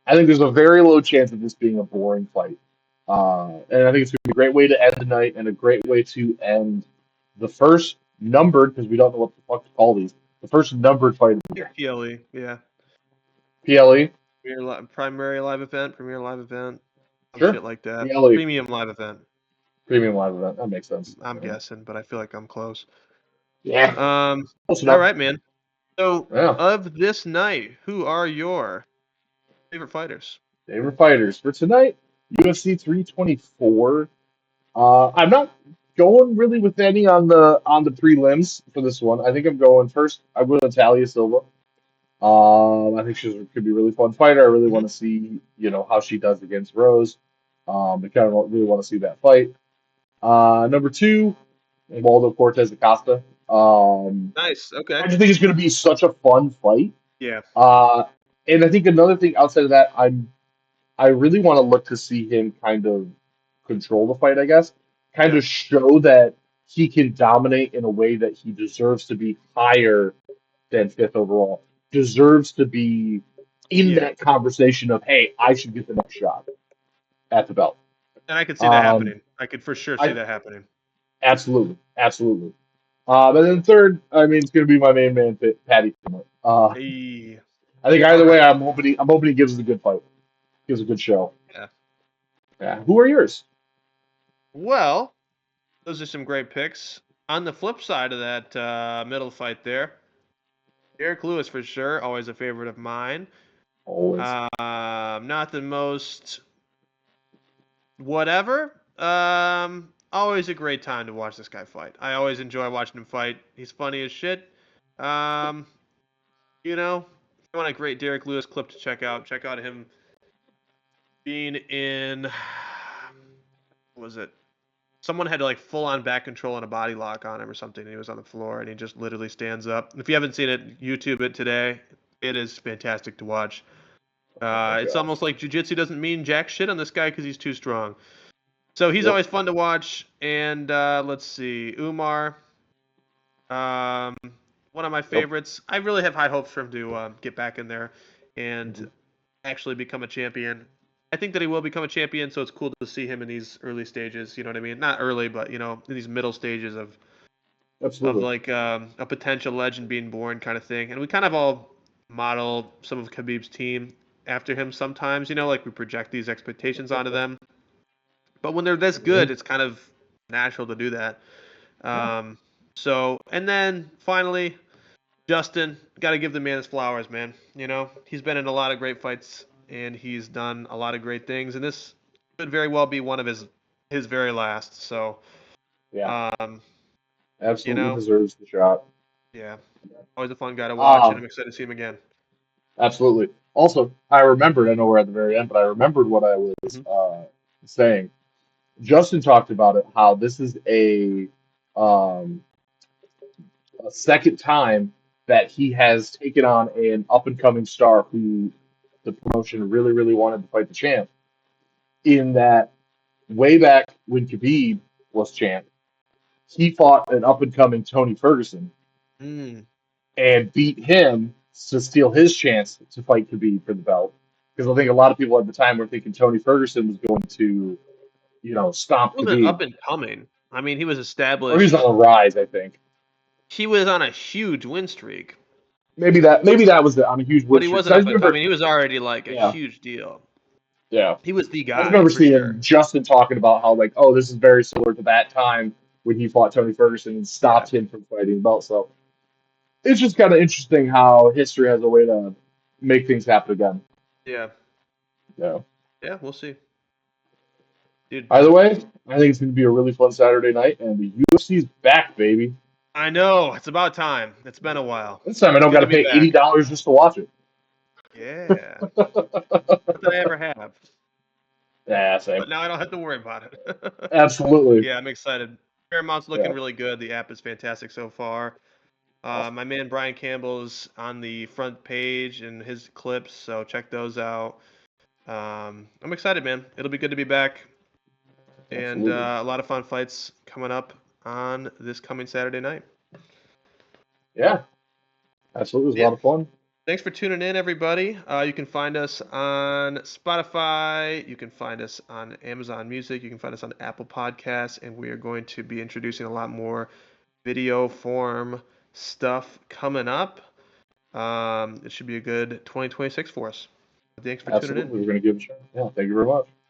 Speaker 2: I think there's a very low chance of this being a boring fight. And I think it's gonna be a great way to end the night and a great way to end the first numbered, because we don't know what the fuck to call these, the first numbered fight of the year.
Speaker 1: PLE. Yeah.
Speaker 2: PLE,
Speaker 1: Primary live event, premier live event, some
Speaker 2: sure.
Speaker 1: shit like that.
Speaker 2: PLE,
Speaker 1: Premium live event.
Speaker 2: premium live event. That makes sense.
Speaker 1: I'm guessing, but I feel like I'm close.
Speaker 2: Yeah,
Speaker 1: Um,
Speaker 2: close
Speaker 1: all
Speaker 2: enough.
Speaker 1: right, man. So,
Speaker 2: Yeah.
Speaker 1: of this night, who are your favorite fighters?
Speaker 2: Favorite fighters for tonight, UFC 324. I'm not going really with any on the prelims for this one. I think I'm going first. I'm going Natalia Silva. I think could be a really fun fighter. I really
Speaker 1: Hmm.
Speaker 2: want to see, how she does against Rose. I kind of really want to see that fight. Number two, Waldo Cortez Acosta.
Speaker 1: Nice. Okay.
Speaker 2: I just think it's going to be such a fun fight.
Speaker 1: Yeah.
Speaker 2: Uh, and I think another thing outside of that, I really want to look to see him kind of control the fight, I guess. Kind
Speaker 1: Yeah.
Speaker 2: of show that he can dominate in a way that he deserves to be higher than fifth overall. Deserves to be in
Speaker 1: Yeah.
Speaker 2: that conversation of, hey, I should get the next shot at the belt.
Speaker 1: And I could see that
Speaker 2: Um,
Speaker 1: happening. I could for sure see
Speaker 2: I
Speaker 1: that happening.
Speaker 2: absolutely, absolutely. And then third, I mean, it's going to be my main man, Paddy Pimblett.
Speaker 1: Hey.
Speaker 2: I think
Speaker 1: All
Speaker 2: either way,
Speaker 1: right.
Speaker 2: I'm hoping he gives us a good fight, gives a good show.
Speaker 1: Yeah.
Speaker 2: Yeah. Who are yours?
Speaker 1: Well, those are some great picks. On the flip side of that middle fight there, Derek Lewis for sure, always a favorite of mine.
Speaker 2: Always.
Speaker 1: Not the most whatever. Always a great time to watch this guy fight. I always enjoy watching him fight. He's funny as shit. Um, if you want a great Derek Lewis clip to check out him being in. What was it? Someone had like full on back control and a body lock on him or something. And he was on the floor and he just literally stands up. If you haven't seen it, YouTube it today. It is fantastic to watch.
Speaker 2: Oh my
Speaker 1: It's
Speaker 2: gosh.
Speaker 1: almost like jujitsu doesn't mean jack shit on this guy because he's too strong. So he's
Speaker 2: Yep.
Speaker 1: always fun to watch. And let's see, Umar, um, one of my
Speaker 2: Yep.
Speaker 1: favorites. I really have high hopes for him to get back in there and
Speaker 2: Mhm.
Speaker 1: actually become a champion. I think that he will become a champion, so it's cool to see him in these early stages. You know what I mean? Not early, but in these middle stages of
Speaker 2: Absolutely.
Speaker 1: like a potential legend being born kind of thing. And we kind of all model some of Khabib's team. after him sometimes. Like we project these expectations onto them. But when they're this
Speaker 2: Mhm.
Speaker 1: good, it's kind of natural to do that.
Speaker 2: Yeah.
Speaker 1: And then finally, Justin, got to give the man his flowers, man. He's been in a lot of great fights and he's done a lot of great things, and this could very well be one of his very last. So,
Speaker 2: Yeah.
Speaker 1: um, you
Speaker 2: Absolutely
Speaker 1: know,
Speaker 2: deserves the shot.
Speaker 1: yeah, always a fun guy to watch, and
Speaker 2: Um,
Speaker 1: I'm excited to see him again.
Speaker 2: absolutely. Also, I remembered, I know we're at the very end, but I remembered what I was
Speaker 1: Hmm.
Speaker 2: saying. Justin talked about it, how this is um, a second time that he has taken on an up and coming star who the promotion really, really wanted to fight the champ. In that, way back when Khabib was champ, he fought an up and coming Tony Ferguson
Speaker 1: Mm.
Speaker 2: and beat him to steal his chance to fight Khabib for the belt. Because I think a lot of people at the time were thinking Tony Ferguson was going to, stomp
Speaker 1: He wasn't
Speaker 2: Khabib.
Speaker 1: up and coming. I mean, he was
Speaker 2: Or he was on
Speaker 1: established.
Speaker 2: a rise, I think.
Speaker 1: He was on a huge win streak,
Speaker 2: Maybe that was on a huge
Speaker 1: but
Speaker 2: win
Speaker 1: he
Speaker 2: streak. 'Cause
Speaker 1: wasn't
Speaker 2: I
Speaker 1: up
Speaker 2: just
Speaker 1: and coming.
Speaker 2: remember,
Speaker 1: He was already like a
Speaker 2: yeah,
Speaker 1: huge deal.
Speaker 2: yeah.
Speaker 1: He was the
Speaker 2: I just
Speaker 1: guy
Speaker 2: remember
Speaker 1: for
Speaker 2: seeing
Speaker 1: sure.
Speaker 2: Justin talking about how like, oh, this is very similar to that time when he fought Tony Ferguson and
Speaker 1: Yeah,
Speaker 2: stopped him from fighting the belt. So it's just kind of interesting how history has a way to make things happen again.
Speaker 1: yeah,
Speaker 2: Yeah.
Speaker 1: yeah. We'll see, dude.
Speaker 2: Either way, I think it's going to be a really fun Saturday night, and the UFC's back, baby.
Speaker 1: I know it's about time. It's been a while.
Speaker 2: This time I
Speaker 1: It's
Speaker 2: don't
Speaker 1: good
Speaker 2: got
Speaker 1: to
Speaker 2: to
Speaker 1: be
Speaker 2: pay
Speaker 1: back.
Speaker 2: $80 just to watch it.
Speaker 1: Yeah, not that I ever have,
Speaker 2: Yeah, same.
Speaker 1: but now I don't have to worry about it.
Speaker 2: Absolutely.
Speaker 1: Yeah, I'm excited. Paramount's looking
Speaker 2: Yeah.
Speaker 1: really good. The app is fantastic so far. My man Brian Campbell's on the front page and his clips, so check those out. I'm excited, man. It'll be good to be back, and
Speaker 2: Absolutely.
Speaker 1: a lot of fun fights coming up on this coming Saturday night.
Speaker 2: Yeah. Absolutely. It was a
Speaker 1: Yeah.
Speaker 2: lot of fun.
Speaker 1: Thanks for tuning in, everybody. You can find us on Spotify. You can find us on Amazon Music. You can find us on Apple Podcasts, and we are going to be introducing a lot more video form stuff coming up. It should be a good 2026 for us. Thanks for tuning in.
Speaker 2: Absolutely. We're going to give it a shot. Yeah. Thank you very much.